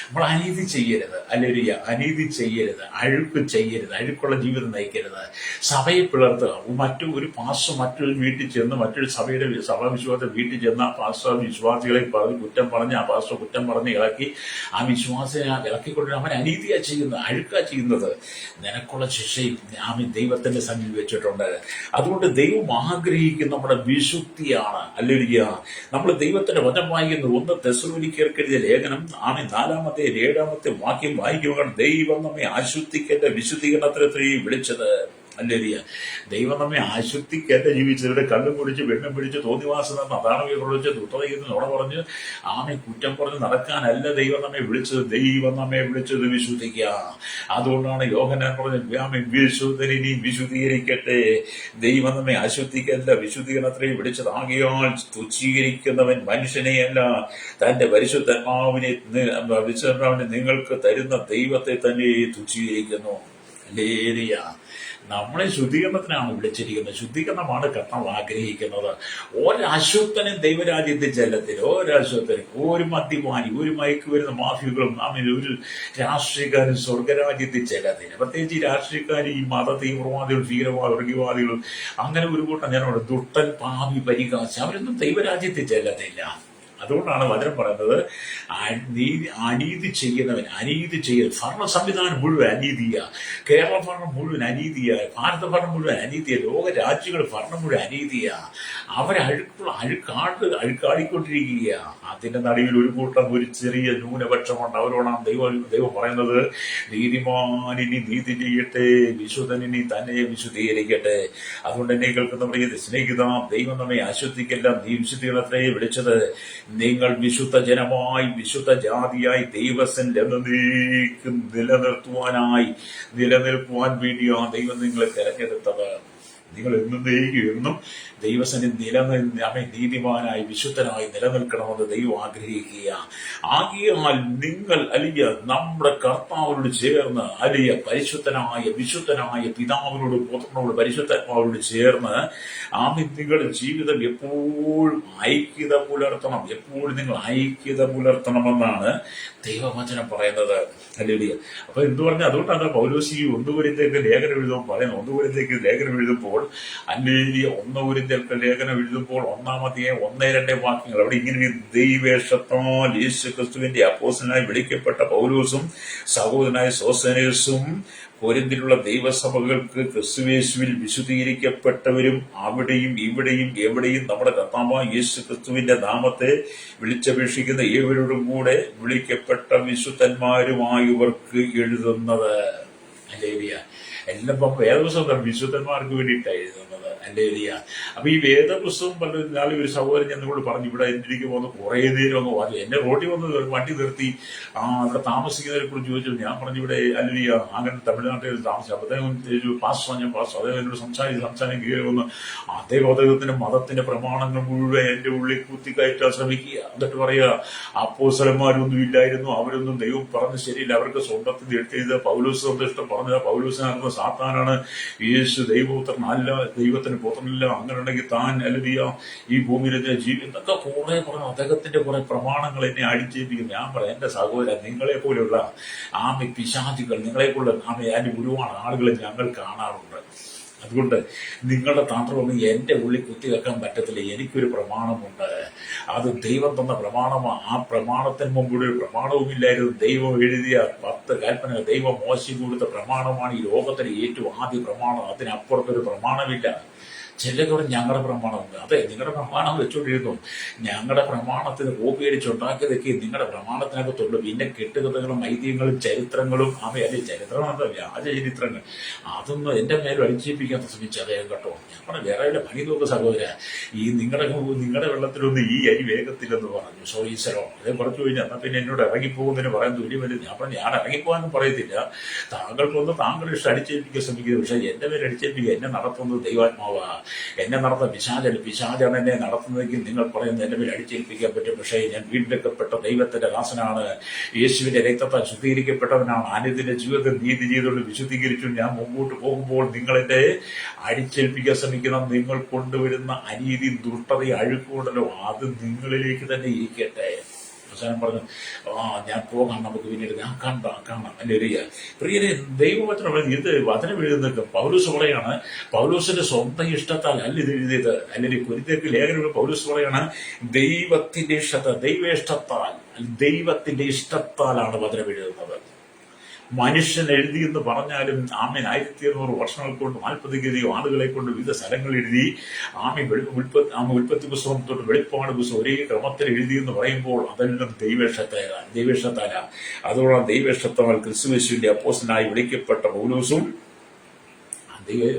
A: നമ്മൾ അനീതി ചെയ്യരുത്. അല്ലേലൂയ. അനീതി ചെയ്യരുത്, അഴുക്ക് ചെയ്യരുത്, അഴുക്കുള്ള ജീവിതം നയിക്കരുത്. സഭയെ പിളർത്തുക. ഒരു പാസ്റ്റർ മറ്റൊരു വീട്ടിൽ ചെന്ന്, മറ്റൊരു സഭാവിശ്വാസത്തെ വീട്ടിൽ ചെന്ന് ആ പാസ്റ്റർ വിശ്വാസികളെ കുറ്റം പറഞ്ഞ്, ആ പാസ്റ്റർ കുറ്റം പറഞ്ഞ് ഇളക്കി ആ വിശ്വാസിനെ ഇളക്കിക്കൊണ്ട് അവൻ അനീതിയാ ചെയ്യുന്നത്, അഴുക്കാ ചെയ്യുന്നത്. നിനക്കുള്ള ശിക്ഷയും ദൈവത്തിന്റെ സന്നിധി വെച്ചിട്ടുണ്ട്. അതുകൊണ്ട് ദൈവം ആഗ്രഹിക്കുന്ന നമ്മുടെ വിശുദ്ധിയാണ്. അല്ലേലൂയ. നമ്മൾ ദൈവത്തിന്റെ വചനം വായിക്കുന്നത് 1 തെസ്സലോനിക്കർക്ക് എഴുതിയ ലേഖനം 4-ാമത്തെ 7-ാമത്തെ വാക്യം വായിക്കുകയാണ്. ദൈവം നമ്മെ അശുദ്ധിക്കേണ്ട വിശുദ്ധീകരണത്തിനെത്രേ വിളിച്ചത്. അല്ലേലൂയ. ദൈവം നമ്മെ അശുദ്ധിക്കേണ്ട ജീവിച്ചത്. ഇവിടെ കള്ളും കുടിച്ച് വെണ്ണും പിടിച്ച് തോന്നിവാസം നടന്ന് അധാർമിക പ്രവർത്തിച്ച് ദുഷ്ടതയിൽ നുണ പറഞ്ഞ് കുറ്റം പറഞ്ഞ് നടക്കാനല്ല ദൈവം നമ്മെ വിളിച്ചത്. ദൈവം നമ്മെ വിളിച്ചത് വിശുദ്ധിക്കുക. അതുകൊണ്ടാണ് യോഹന്നാൻ പറഞ്ഞത് വിശുദ്ധനെ നീ വിശുദ്ധീകരിക്കട്ടെ. ദൈവം നമ്മെ അശുദ്ധിക്കല്ല വിശുദ്ധീകരണത്തിലേക്ക് വിളിച്ചത്. ആകയാൽ തുച്ഛീകരിക്കുന്നവൻ മനുഷ്യനെയല്ല, തന്റെ പരിശുദ്ധാത്മാവിനെ നിങ്ങൾക്ക് തരുന്ന ദൈവത്തെ തന്നെ തുച്ഛീകരിക്കുന്നു. ഹല്ലേലൂയ. നമ്മളെ ശുദ്ധീകരണത്തിനാണ് വിളിച്ചിരിക്കുന്നത്. ശുദ്ധീകരണമാണ് കർത്താവ് ആഗ്രഹിക്കുന്നത്. ഒരശുദ്ധനും ദൈവരാജ്യത്തിൽ ചെല്ലത്തില്ല. ഒരശുദ്ധനും, ഒരു മദ്യപാനി, ഒരു മയക്കുമരുന്ന് മാഫിയകളും ഒരു രാഷ്ട്രീയക്കാരും സ്വർഗരാജ്യത്തിൽ ചെല്ലത്തില്ല. പ്രത്യേകിച്ച് ഈ രാഷ്ട്രീയക്കാർ, ഈ മത തീവ്രവാദികളും വർഗീയവാദികളും അങ്ങനെ ഒരു കൂട്ടം ഞാനോട് ദുഷ്ടൻ, പാപി, പരിഹാസി, അവരൊന്നും ദൈവരാജ്യത്തിൽ ചെല്ലത്തില്ല. അതുകൊണ്ടാണ് വചനം പറയുന്നത് അനീതി ചെയ്യുന്നവൻ അനീതി ചെയ്യൽ. ഭരണ സംവിധാനം മുഴുവൻ അനീതിയ, കേരള ഭരണം മുഴുവൻ അനീതിയ, ഭാരത ഭരണം മുഴുവൻ അനീതിയ, ലോക രാജ്യങ്ങൾ ഭരണം മുഴുവൻ അനീതിയ. അഴുക്കാടിക്കൊണ്ടിരിക്കുക. അതിന്റെ നടുവിൽ ഒരു കൂട്ടം, ഒരു ചെറിയ ന്യൂനപക്ഷമുണ്ട്. അവരോടാണ് ദൈവം പറയുന്നത്, നീതിമാനിനി നീതി ചെയ്യട്ടെ, വിശുദ്ധനിനി തന്നെ വിശുദ്ധീകരിക്കട്ടെ. അതുകൊണ്ട് എന്നെ കേൾക്കുന്ന സ്നേഹിത, ദൈവം നമ്മെ അശുദ്ധിക്കല്ല, നീ വിശുദ്ധീകരണത്തെ വിളിച്ചത്. നിങ്ങൾ വിശുദ്ധ ജനമായി, വിശുദ്ധ ജാതിയായി, ദൈവസൻ നിലനിൽക്കുവാൻ വേണ്ടിയാണ് ദൈവം നിങ്ങളെ തെരഞ്ഞെടുത്തത്. നിങ്ങൾ എന്നും ദൈവസന്നിധി നീതിമാനായി വിശുദ്ധനായി നിലനിൽക്കണമെന്ന് ദൈവം ആഗ്രഹിക്കുക. ആകിയാൽ നിങ്ങൾ നമ്മുടെ കർത്താവിനോട് ചേർന്ന് പരിശുദ്ധനായ വിശുദ്ധനായ പിതാവിനോട്, പുത്രനോട്, പരിശുദ്ധാത്മാവിനോട് ചേർന്ന് നിങ്ങളുടെ ജീവിതം എപ്പോഴും ഐക്യത പുലർത്തണം. എപ്പോഴും നിങ്ങൾ ഐക്യത പുലർത്തണമെന്നാണ് ദൈവവചനം പറയുന്നത്. ഹല്ലേലൂയ. അപ്പൊ എന്ത് പറഞ്ഞാൽ, അതുകൊണ്ടാണ് പൗലോസ് ഈ 1 കൊരിന്ത്യർക്ക് ലേഖനം എഴുതുമ്പോൾ പറയുന്നത്. 1 കൊരിന്ത്യർക്ക് ലേഖനം എഴുതുമ്പോൾ, ഹല്ലേലൂയ, 1 കൊരിന്ത്യർക്ക് ലേഖനം എഴുതുമ്പോൾ 1-2 വാക്യങ്ങൾ അവിടെ ഇങ്ങനെ: ദൈവേഷത്താൽ യേശുക്രിസ്തുവിന്റെ അപ്പോസ്തലനായി വിളിക്കപ്പെട്ട പൗലോസും സഹോദരനായ സോസനേസും കൊരിന്തിലുള്ള ദൈവസഭകൾക്ക് ക്രിസ്തുയേശുവിൽ വിശുദ്ധീകരിക്കപ്പെട്ടവരും അവിടെയും ഇവിടെയും എവിടെയും നമ്മുടെ കർത്താവായ യേശു ക്രിസ്തുവിന്റെ നാമത്തെ വിളിച്ചപേക്ഷിക്കുന്ന ഏവരോടും കൂടെ വിളിക്കപ്പെട്ട വിശുദ്ധന്മാരുമായവർക്ക് എഴുതുന്നത്. ഹല്ലേലൂയ. എല്ലാം വേദപുസ്തകം വിശുദ്ധന്മാർക്ക് വേണ്ടിയിട്ടാണ് എഴുതുന്നത്. ഹല്ലേലൂയ. അപ്പൊ ഈ വേദപുസ്തകം നാളെ ഒരു സഹോദരൻ എന്നോട് പറഞ്ഞു, ഇവിടെ എനിക്ക് പോകുന്ന കുറെ നേരം അങ്ങ് വാങ്ങി. എന്നെ റോഡിൽ വന്ന് വണ്ടി നിർത്തി അവിടെ താമസിക്കുന്നതിനെ കുറിച്ച് ചോദിച്ചു. ഞാൻ പറഞ്ഞു, ഇവിടെ ഹല്ലേലൂയ അങ്ങനെ തമിഴ്നാട്ടിൽ താമസിച്ചു. അപ്പൊ അദ്ദേഹം ഞാൻ പാസ്റ്റർ അദ്ദേഹം എന്നോട് സംസാരം കയറി വന്ന് അദ്ദേഹത്തിന്റെ മതത്തിന്റെ പ്രമാണങ്ങൾ മുഴുവൻ എന്റെ ഉള്ളിൽ കുത്തിക്കയറ്റാൻ ശ്രമിക്കുക. എന്നിട്ട് പറയുക, അപ്പോസ്തലന്മാരൊന്നും ഇല്ലായിരുന്നു, അവരൊന്നും ദൈവം പറഞ്ഞ് ശരിയില്ല, അവർക്ക് സ്വന്തത്തിൽ എടുത്തെഴുത പൗലോസ് സന്തുഷ്ടം പറഞ്ഞത് പൗലോസിനാകുന്ന സാത്താനാണ്, യേശു ദൈവപുത്രൻ അല്ല, ദൈവത്തിന് പുത്രനില്ല, അങ്ങനെ ഉണ്ടെങ്കിൽ താൻ ഹല്ലേലൂയ ഈ ഭൂമിയിലെ എന്നൊക്കെ കുറെ അദ്ദേഹത്തിന്റെ കുറെ പ്രമാണങ്ങൾ എന്നെ അടിച്ചേൽപ്പിക്കും. ഞാൻ പറയാം, എന്റെ സഹോദരൻ, നിങ്ങളെ പോലെയുള്ള പിശാചികൾ, നിങ്ങളെ പോലുള്ള അതിന്റെ ഒരുപാട് ആളുകളെ ഞങ്ങൾ കാണാറുണ്ട്. അതുകൊണ്ട് നിങ്ങളുടെ താന്ത്രമൊന്നും എന്റെ ഉള്ളിൽ കുത്തിവെക്കാൻ പറ്റത്തില്ല. എനിക്കൊരു പ്രമാണമുണ്ട്, അത് ദൈവം തന്ന പ്രമാണമാണ്. ആ പ്രമാണത്തിന് മുമ്പ് ഒരു പ്രമാണവുമില്ലായിരുന്നു. ദൈവം എഴുതിയ 10 കൽപ്പനകൾ, ദൈവം മോശയ്ക്ക് കൊടുത്ത പ്രമാണമാണ് ഈ ലോകത്തിലെ ഏറ്റവും ആദ്യ പ്രമാണം. അതിനപ്പുറത്തൊരു പ്രമാണമില്ല. ചിലരോട് ഞങ്ങളുടെ പ്രമാണമുണ്ട്. അതെ, നിങ്ങളുടെ പ്രമാണം വെച്ചുകൊണ്ടിരുന്നു. ഞങ്ങളുടെ പ്രമാണത്തിന് കോപ്പി അടിച്ചുണ്ടാക്കിയതൊക്കെ നിങ്ങളുടെ പ്രമാണത്തിനകത്തുള്ളൂ. പിന്നെ കെട്ടുകഥകളും ഐതിഹ്യങ്ങളും ചരിത്രങ്ങളും ചരിത്രമാണോ വ്യാജ ചരിത്രങ്ങൾ, അതൊന്നും എന്റെ മേലും അടിച്ചേൽപ്പിക്കാൻ ശ്രമിച്ചു അദ്ദേഹം കേട്ടോ. ഞാൻ പറഞ്ഞു, വേറെ പണി നോക്ക് സഹോദര, ഈ നിങ്ങളുടെ വെള്ളത്തിലൊന്നും ഈ അരി വേഗത്തില്ലെന്ന് പറഞ്ഞു. സോരീസരോ അതേ പറഞ്ഞു കഴിഞ്ഞാൽ എന്നാൽ പിന്നെ എന്നോട് ഇറങ്ങിപ്പോകുന്നതിന് പറയാൻ തുല്യം വരും. ഞാൻ പറഞ്ഞു, ഞാൻ ഇറങ്ങിപ്പോകാനും പറയത്തില്ല, താങ്കൾക്കൊന്ന് താങ്കളുടെ ഇഷ്ടം അടിച്ചേൽപ്പിക്കാൻ ശ്രമിക്കുന്നത്. പക്ഷെ എന്റെ മേലെ അടിച്ചേൽപ്പിക്കുക, എന്നെ നടത്തുന്നത് ദൈവാത്മാവാ, എന്നെ നടത്തുന്ന പിശാചാണ് എന്നെ നടത്തുന്നതെങ്കിൽ നിങ്ങൾ പറയുന്നത് എന്റെ മേൽ അടിച്ചേൽപ്പിക്കാൻ പറ്റും. പക്ഷേ ഞാൻ വീണ്ടെടുക്കപ്പെട്ട ദൈവത്തിന്റെ ദാസനാണ്, യേശുവിന്റെ രക്തത്താൽ ശുദ്ധീകരിക്കപ്പെട്ടവനാണ്, അനുദിന ജീവിതത്തിൽ നീതി ചെയ്തുകൊണ്ട് വിശുദ്ധീകരിച്ചു. ഞാൻ മുമ്പോട്ട് പോകുമ്പോൾ നിങ്ങളെന്റെ അടിച്ചേൽപ്പിക്കാൻ ശ്രമിക്കുന്ന നിങ്ങൾ കൊണ്ടുവരുന്ന അനീതി, ദുഷ്ടത, അഴുക്കുകൊണ്ടല്ലോ, അത് നിങ്ങളിലേക്ക് തന്നെ ഇരിക്കട്ടെ. അവസാനം പറഞ്ഞു, ഞാൻ പോകാം, നമുക്ക് പിന്നീട് ഞാൻ കാണാം. അല്ലേലൂയ. പ്രിയരെ, ദൈവവചനം ഇത് വചനം എഴുതുന്ന പൗലോസ് പറയാണ്, പൗലോസിന്റെ സ്വന്തം ഇഷ്ടത്താൽ അല്ല ഇത് എഴുതിയത്. അല്ലെങ്കിൽ കൊരിന്ത്യർക്ക് ലേഖനം പൗലോസ് പറയാണ്, ദൈവത്തിന്റെ ഇഷ്ടത്താലാണ് വചനം എഴുതുന്നത്. മനുഷ്യൻ എഴുതി എന്ന് പറഞ്ഞാലും ആമേൻ 1600 വർഷങ്ങൾ കൊണ്ട് 40 ആളുകളെ കൊണ്ട് വിവിധ സ്ഥലങ്ങൾ എഴുതി. ഉൽപ്പത്തി പുസ്തകം തൊട്ട് വെളിപ്പാട് പുസ്തകം ഒരേ ക്രമത്തിൽ എഴുതി എന്ന് പറയുമ്പോൾ അതെല്ലാം ദൈവേഷ്ടത്താല. അതോടെ ദൈവേഷ്ടത്താൽ ക്രിസ്തുയേശുവിന്റെ അപ്പോസ്തലനായി വിളിക്കപ്പെട്ട പൗലോസും,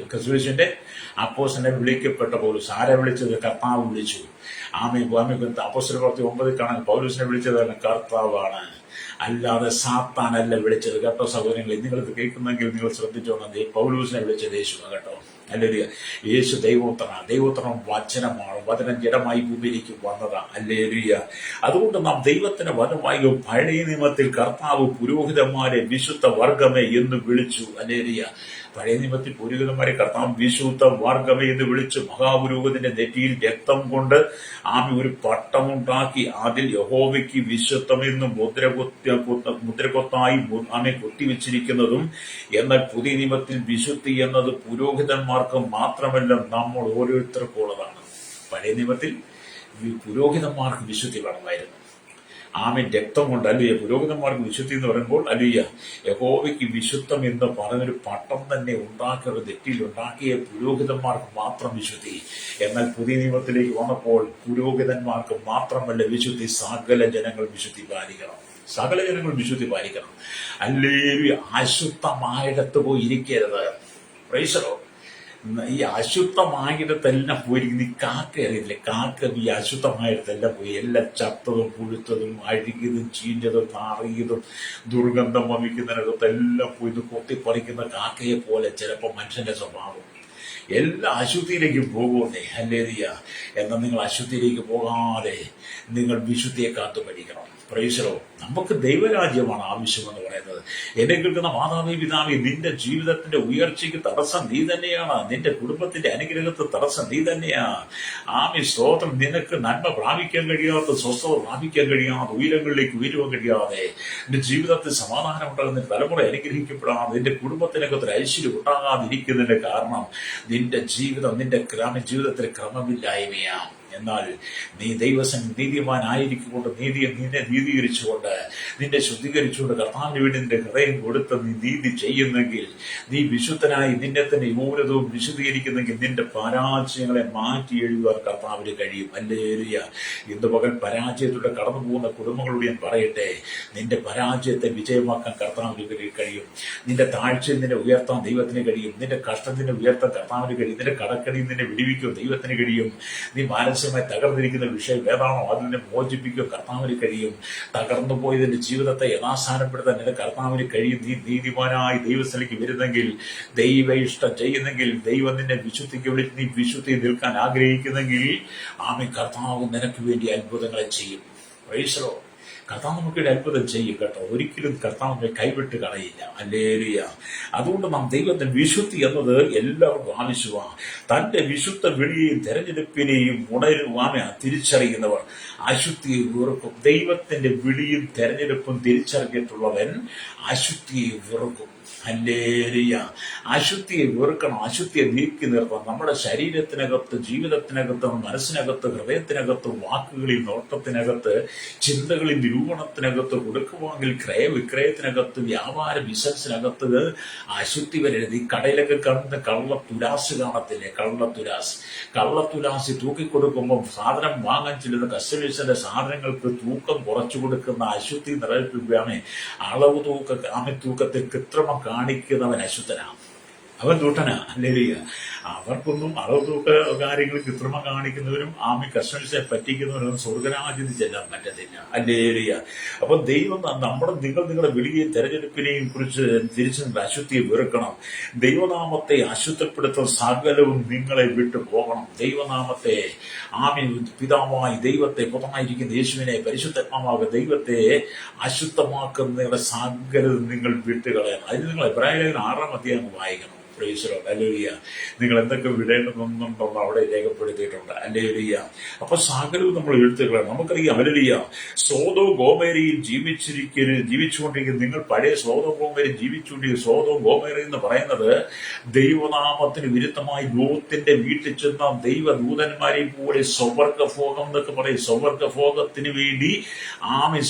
A: ക്രിസ്തുയേശുവിന്റെ അപ്പോസ്തലനായി വിളിക്കപ്പെട്ട പൗലോസ് ആരെ വിളിച്ചത്? കർത്താവ് വിളിച്ചു. അപ്പോസ്തല പ്രവൃത്തി 9 കാണാൻ പൗലോസിനെ വിളിച്ചത് കർത്താവാണ്, അല്ലാതെ സാത്താനല്ല വിളിച്ചത്. കേട്ടോ സഹോദരങ്ങളെ, നിങ്ങളിത് കേൾക്കുന്നെങ്കിൽ നിങ്ങൾ ശ്രദ്ധിച്ചോണം. പൗലോസിനെ വിളിച്ചത് യേശു കേട്ടോ. അല്ലേലൂയ. യേശു ദൈവോത്തരം വചനമാണ്. വചനം ജഡമായി ഭൂമിയിലേക്ക് വന്നതാണ്. അല്ലേലൂയ. അതുകൊണ്ട് നാം ദൈവത്തിന്റെ വചനമായി പഴയ നിയമത്തിൽ കർത്താവ് പുരോഹിതന്മാരെ വിശുദ്ധ വർഗമേ എന്ന് വിളിച്ചു. അല്ലേലൂയ. പഴയ നിയമത്തിൽ പുരോഹിതന്മാരെ കർത്താവ് വിശുദ്ധ വർഗമേ എന്ന് വിളിച്ചു. മഹാപുരോഹിതന്റെ നെറ്റിയിൽ രക്തം കൊണ്ട് ഒരു പട്ടമുണ്ടാക്കി അതിൽ യഹോവയ്ക്ക് വിശുദ്ധമെന്ന് മുദ്രകൊത്തായി കൊത്തിവെച്ചിരിക്കുന്നതും. എന്നാൽ പുതിയ നിയമത്തിൽ വിശുദ്ധി എന്നത് പുരോഹിതന്മാർക്ക് മാത്രമല്ല, നമ്മൾ ഓരോരുത്തർക്കുള്ളതാണ്. പഴയ നിയമത്തിൽ പുരോഹിതന്മാർക്ക് വിശുദ്ധി വേണമായിരുന്നു. രക്തം കൊണ്ട് അല്ലുയ്യ. പുരോഹിതന്മാർക്ക് വിശുദ്ധി എന്ന് പറയുമ്പോൾ അല്ലുയ്യ യഹോവയ്ക്ക് വിശുദ്ധം എന്ന് പറഞ്ഞൊരു പട്ടം തന്നെ ഉണ്ടാക്കിയ നെറ്റിയിൽ ഉണ്ടാക്കിയ പുരോഹിതന്മാർക്ക് മാത്രം വിശുദ്ധി. എന്നാൽ പുതിയ നിയമത്തിലേക്ക് വന്നപ്പോൾ പുരോഹിതന്മാർക്ക് മാത്രമല്ല വിശുദ്ധി, സകല ജനങ്ങൾ വിശുദ്ധി പാലിക്കണം. അല്ലേലൂയ. അശുദ്ധമായിടത്ത് പോയി ഇരിക്കരുത്. പ്രൈസലോ. ഈ അശുദ്ധമായിടത്തെല്ലാം പോയിരിക്കുന്ന ഈ കാക്ക അറിയില്ലേ, കാക്ക ഈ അശുദ്ധമായിടത്തെല്ലാം പോയി എല്ലാം ചത്തതും പുഴുത്തതും അഴുകിയതും ചീഞ്ഞതും നാറിയതും ദുർഗന്ധം വമിക്കുന്നതിനകത്തെല്ലാം പോയി ഇത് കൊത്തിപ്പറിക്കുന്ന കാക്കയെ പോലെ ചിലപ്പോൾ മനുഷ്യന്റെ സ്വഭാവം എല്ലാ അശുദ്ധിയിലേക്കും പോകുന്നേ. അല്ലേറിയ. എന്നാൽ നിങ്ങൾ അശുദ്ധിയിലേക്ക് പോകാതെ നിങ്ങൾ വിശുദ്ധിയെ കാത്തു പഠിക്കണം. പ്രൈസലോ. നമുക്ക് ദൈവരാജ്യമാണ് ആവശ്യമെന്ന് പറയുന്നത്. എന്നെ കേൾക്കുന്ന മാതാവേ പിതാവേ, നിന്റെ ജീവിതത്തിന്റെ ഉയർച്ചയ്ക്ക് തടസ്സം നീ തന്നെയാണ്. നിന്റെ കുടുംബത്തിന്റെ അനുഗ്രഹത്തിന് തടസ്സം നീ തന്നെയാണ്. സ്തോത്രം. നിനക്ക് നന്മ പ്രാപിക്കാൻ കഴിയാത്ത, സ്വസ്ഥത പ്രാപിക്കാൻ കഴിയാതെ, ഉയരങ്ങളിലേക്ക് ഉയരുവാൻ കഴിയാതെ, നിന്റെ ജീവിതത്തിൽ സമാധാനം ഉണ്ടാകുന്ന തലമുറ അനുഗ്രഹിക്കപ്പെടാതെ, നിന്റെ കുടുംബത്തിനകത്തൊരു ഐശ്വര്യം ഉണ്ടാകാതിരിക്കുന്നതിന്റെ കാരണം നിന്റെ ജീവിതം, നിന്റെ ജീവിതത്തിലെ ക്രമമില്ലായ്മയാണ്. എന്നാൽ നീ നീതിമാനായിരിക്കൊണ്ട് നിന്നെ നീതീകരിച്ചുകൊണ്ട് നിന്നെ ശുദ്ധീകരിച്ചുകൊണ്ട് കർത്താവിന് വേണ്ടി നിന്റെ ഹൃദയം കൊടുത്ത് നീ നീതി ചെയ്യുന്നെങ്കിൽ, നീ വിശുദ്ധനായി നിന്നെ തന്നെ ഊരതവും വിശുദ്ധീകരിക്കുന്നെങ്കിൽ നിന്റെ പരാജയങ്ങളെ മാറ്റി എഴുതുവാൻ കർത്താവിന് കഴിയും. ഹല്ലേലൂയ. ഇന്ന് പകൽ പരാജയത്തിലൂടെ കടന്നു പോകുന്ന കുടുംബങ്ങളോട് ഞാൻ പറയട്ടെ, നിന്റെ പരാജയത്തെ വിജയമാക്കാൻ കർത്താവിന് കഴിയും. നിന്റെ താഴ്ചയിൽ നിന്നെ ഉയർത്താൻ ദൈവത്തിന് കഴിയും. നിന്റെ കഷ്ടത്തിനെ ഉയർത്താൻ കർത്താവിന് കഴിയും. നിന്റെ കടക്കടിയിൽ നിന്നെ വിടിവിക്കാൻ ദൈവത്തിന് കഴിയും. നീ തകർന്നിരിക്കുന്ന വിഷയം ഏതാണോ അതിൽ നിന്ന് മോചിപ്പിക്കുക കർത്താവിന് കഴിയും. തകർന്നു പോയതിന്റെ ജീവിതത്തെ യഥാസ്ഥാനപ്പെടുത്താൻ നിന്റെ കർത്താവിന് കഴിയും. നീ നീതിമാനായി ദൈവസ്ഥലേക്ക് വരുന്നെങ്കിൽ, ദൈവ ഇഷ്ടം ചെയ്യുന്നെങ്കിൽ, ദൈവം നിന്നെ വിശുദ്ധിക്ക് വിളിച്ച് നീ വിശുദ്ധി നിൽക്കാൻ ആഗ്രഹിക്കുന്നെങ്കിൽ, കർത്താവ് നിനക്ക് വേണ്ടി അത്ഭുതങ്ങളെ ചെയ്യും. പ്രൈസലോ. കർത്താവ് നമുക്കിടെ അത്ഭുതം ചെയ്യും കേട്ടോ. ഒരിക്കലും കർത്താവിനെ കൈവിട്ട് കളയില്ല. ഹല്ലേലൂയ. അതുകൊണ്ട് നാം ദൈവത്തിന്റെ വിശുദ്ധി എന്നത് എല്ലാവർക്കും ആവശ്യമാണ്. തന്റെ വിശുദ്ധ വിളിയെയും തെരഞ്ഞെടുപ്പിനെയും തിരിച്ചറിയുന്നവർ അശുദ്ധിയെ വെറുക്കും. ദൈവത്തിന്റെ വിളിയും തെരഞ്ഞെടുപ്പും തിരിച്ചറിഞ്ഞിട്ടുള്ളവൻ അശുദ്ധിയെ വെറുക്കും. ഹല്ലേലൂയ. അശുദ്ധിയെ വെറുക്കണം. അശുദ്ധിയെ നീക്കി നിർത്തണം. നമ്മുടെ ശരീരത്തിനകത്ത്, ജീവിതത്തിനകത്ത്, മനസ്സിനകത്ത്, ഹൃദയത്തിനകത്ത്, വാക്കുകളിൽ, നോട്ടത്തിനകത്ത്, ചിന്തകളിൽ, നിരൂപണത്തിനകത്ത്, കൊടുക്കുവാങ്കിൽ ക്രയവിക്രയത്തിനകത്ത്, വ്യാപാര ബിസിനസ്സിനകത്ത് അശുദ്ധി വരരുത്. ഈ കടയിലൊക്കെ കാണുന്ന കള്ളത്തുലാസ് കാണത്തില്ലേ? കള്ളത്തുലാസ് തൂക്കിക്കൊടുക്കുമ്പോൾ സാധനം വാങ്ങാൻ ചെല്ലുന്ന കസ്റ്റമേഴ്സിന്റെ സാധനങ്ങൾക്ക് തൂക്കം കുറച്ചു കൊടുക്കുന്ന അശുദ്ധി നിറവേറ്റുകയാണ്. അളവ് തൂക്കത്തിൽ കൃത്രിമം കാണിക്കുന്നവൻ അശുദ്ധനാണ്, അവൻ ദൂട്ടനാ. ഹല്ലേലൂയ. അവർക്കൊന്നും അളവ് തൂക്ക കാര്യങ്ങൾ കൃത്രിമം കാണിക്കുന്നവരും കസ്റ്റമേഴ്സിനെ പറ്റിക്കുന്നവരും സ്വർഗരാജ്യത്തിൽ ചെല്ലാൻ പറ്റത്തില്ല. ഹല്ലേലൂയ. അപ്പൊ ദൈവം നിങ്ങളുടെ വിളിയെയും തെരഞ്ഞെടുപ്പിനെയും കുറിച്ച് തിരിച്ചു അശുദ്ധിയെ വെറുക്കണം. ദൈവനാമത്തെ അശുദ്ധപ്പെടുത്തുന്ന സകലവും നിങ്ങളെ വിട്ടു പോകണം. ദൈവനാമത്തെ പിതാവായി ദൈവത്തെ, പുത്രനായിരിക്കുന്ന യേശുവിനെ, പരിശുദ്ധാത്മാവായ ദൈവത്തെ അശുദ്ധമാക്കുന്ന സകലവും നിങ്ങൾ വിട്ടുകളയണം. അതിന് നിങ്ങൾ എബ്രായർ 6 അധ്യായം വായിക്കണം. പ്രൈസറോ ഹല്ലേലൂയ. നിങ്ങൾ എന്തൊക്കെ വിടേണ്ടതെന്നുണ്ടെന്ന് അവിടെ രേഖപ്പെടുത്തിയിട്ടുണ്ട്. ഹല്ലേലൂയ. അപ്പൊ സകലവും നമ്മൾ എഴുത്തുകളാണ്. നമുക്കറിയാം ഹല്ലേലൂയ, സോദോം ഗോമോരയിൽ ജീവിച്ചുകൊണ്ടിരിക്കുന്ന നിങ്ങൾ പഴയ സോദോം ഗോമോരയിൽ ജീവിച്ചുകൊണ്ടിരിക്കുന്ന സോദോം ഗോമോര എന്ന് പറയുന്നത് ദൈവനാമത്തിന് വിരുദ്ധമായി ലോത്തിന്റെ വീട്ടിൽ ചെന്ന ദൈവദൂതന്മാരെ പോലെ സ്വർഗഭോഗം എന്നൊക്കെ പറയും. സ്വർഗഭോഗത്തിന് വേണ്ടി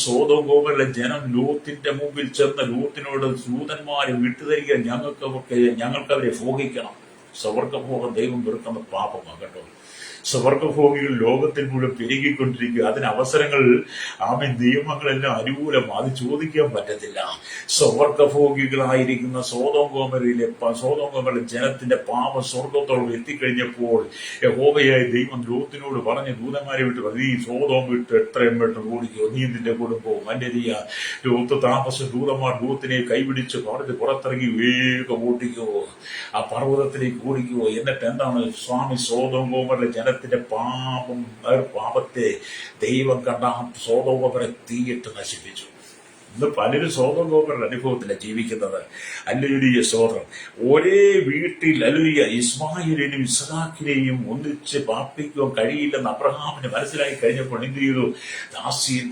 A: സോദോം ഗോമോരയിലെ ജനം ലോത്തിന്റെ മുമ്പിൽ ചെന്ന് ലോത്തിനോട് ദൂതന്മാരെ വിട്ടുതരിക, ഞങ്ങൾക്ക് അവരെ ഭോഗിക്കണം. സ്വർഗഭോഗം ദൈവം വെറുക്കുന്ന പാപമാണ് കേട്ടോ. സ്വർഗഭോഗികൾ ലോകത്തിൽ മുഴുവൻ പെരുകിക്കൊണ്ടിരിക്കുക. അതിന് അവസരങ്ങൾ നിയമങ്ങളെല്ലാം അനുകൂലം, അത് ചോദിക്കാൻ പറ്റത്തില്ല. സ്വർഗഭോഗികളായിരിക്കുന്ന സോദോം ഗോമോരയിലെ ജനത്തിന്റെ പാപം സ്വർഗത്തോളം എത്തിക്കഴിഞ്ഞപ്പോൾ യഹോവയായ ദൈവം ലോത്തിനോട് പറഞ്ഞ് ദൂതന്മാരെ വിട്ട് നീ സോദോം വിട്ട് എത്രയും പെട്ടെന്ന് ഓടിക്കോ, നീ നിന്റെ കുടുംബവും. അന്യരിയ ലോത്ത് താമസം ദൂതന്മാർ ലോത്തിനെ കൈപിടിച്ച് പറഞ്ഞ് പുറത്തിറങ്ങി വേഗം ഓടിക്കോ, ആ പർവ്വതത്തിലേക്ക് ഓടിക്കോ. എന്നിട്ട് എന്താണ് സോദോം ഗോമോരയിലെ ജനത്തിന്റെ പാപത്തെ ദൈവം കണ്ട സോദോം ഗോമോരയെ തീയിട്ട് നശിപ്പിച്ചു. ഇന്ന് പലരും സോദോം ഗോമോരയുടെ അനുഭവത്തിലാണ് ജീവിക്കുന്നത്. ഹല്ലേലൂയ, സ്തോത്രം. ഒരേ വീട്ടിൽ ഹല്ലേലൂയ ഇസ്മായിലിനെയും ഇസ്ഹാക്കിനെയും ഒന്നിച്ച് പാർപ്പിക്കുവാൻ കഴിയില്ലെന്ന് അബ്രഹാമിന് മനസ്സിലായി കഴിഞ്ഞപ്പോൾ എന്ത് ചെയ്തു?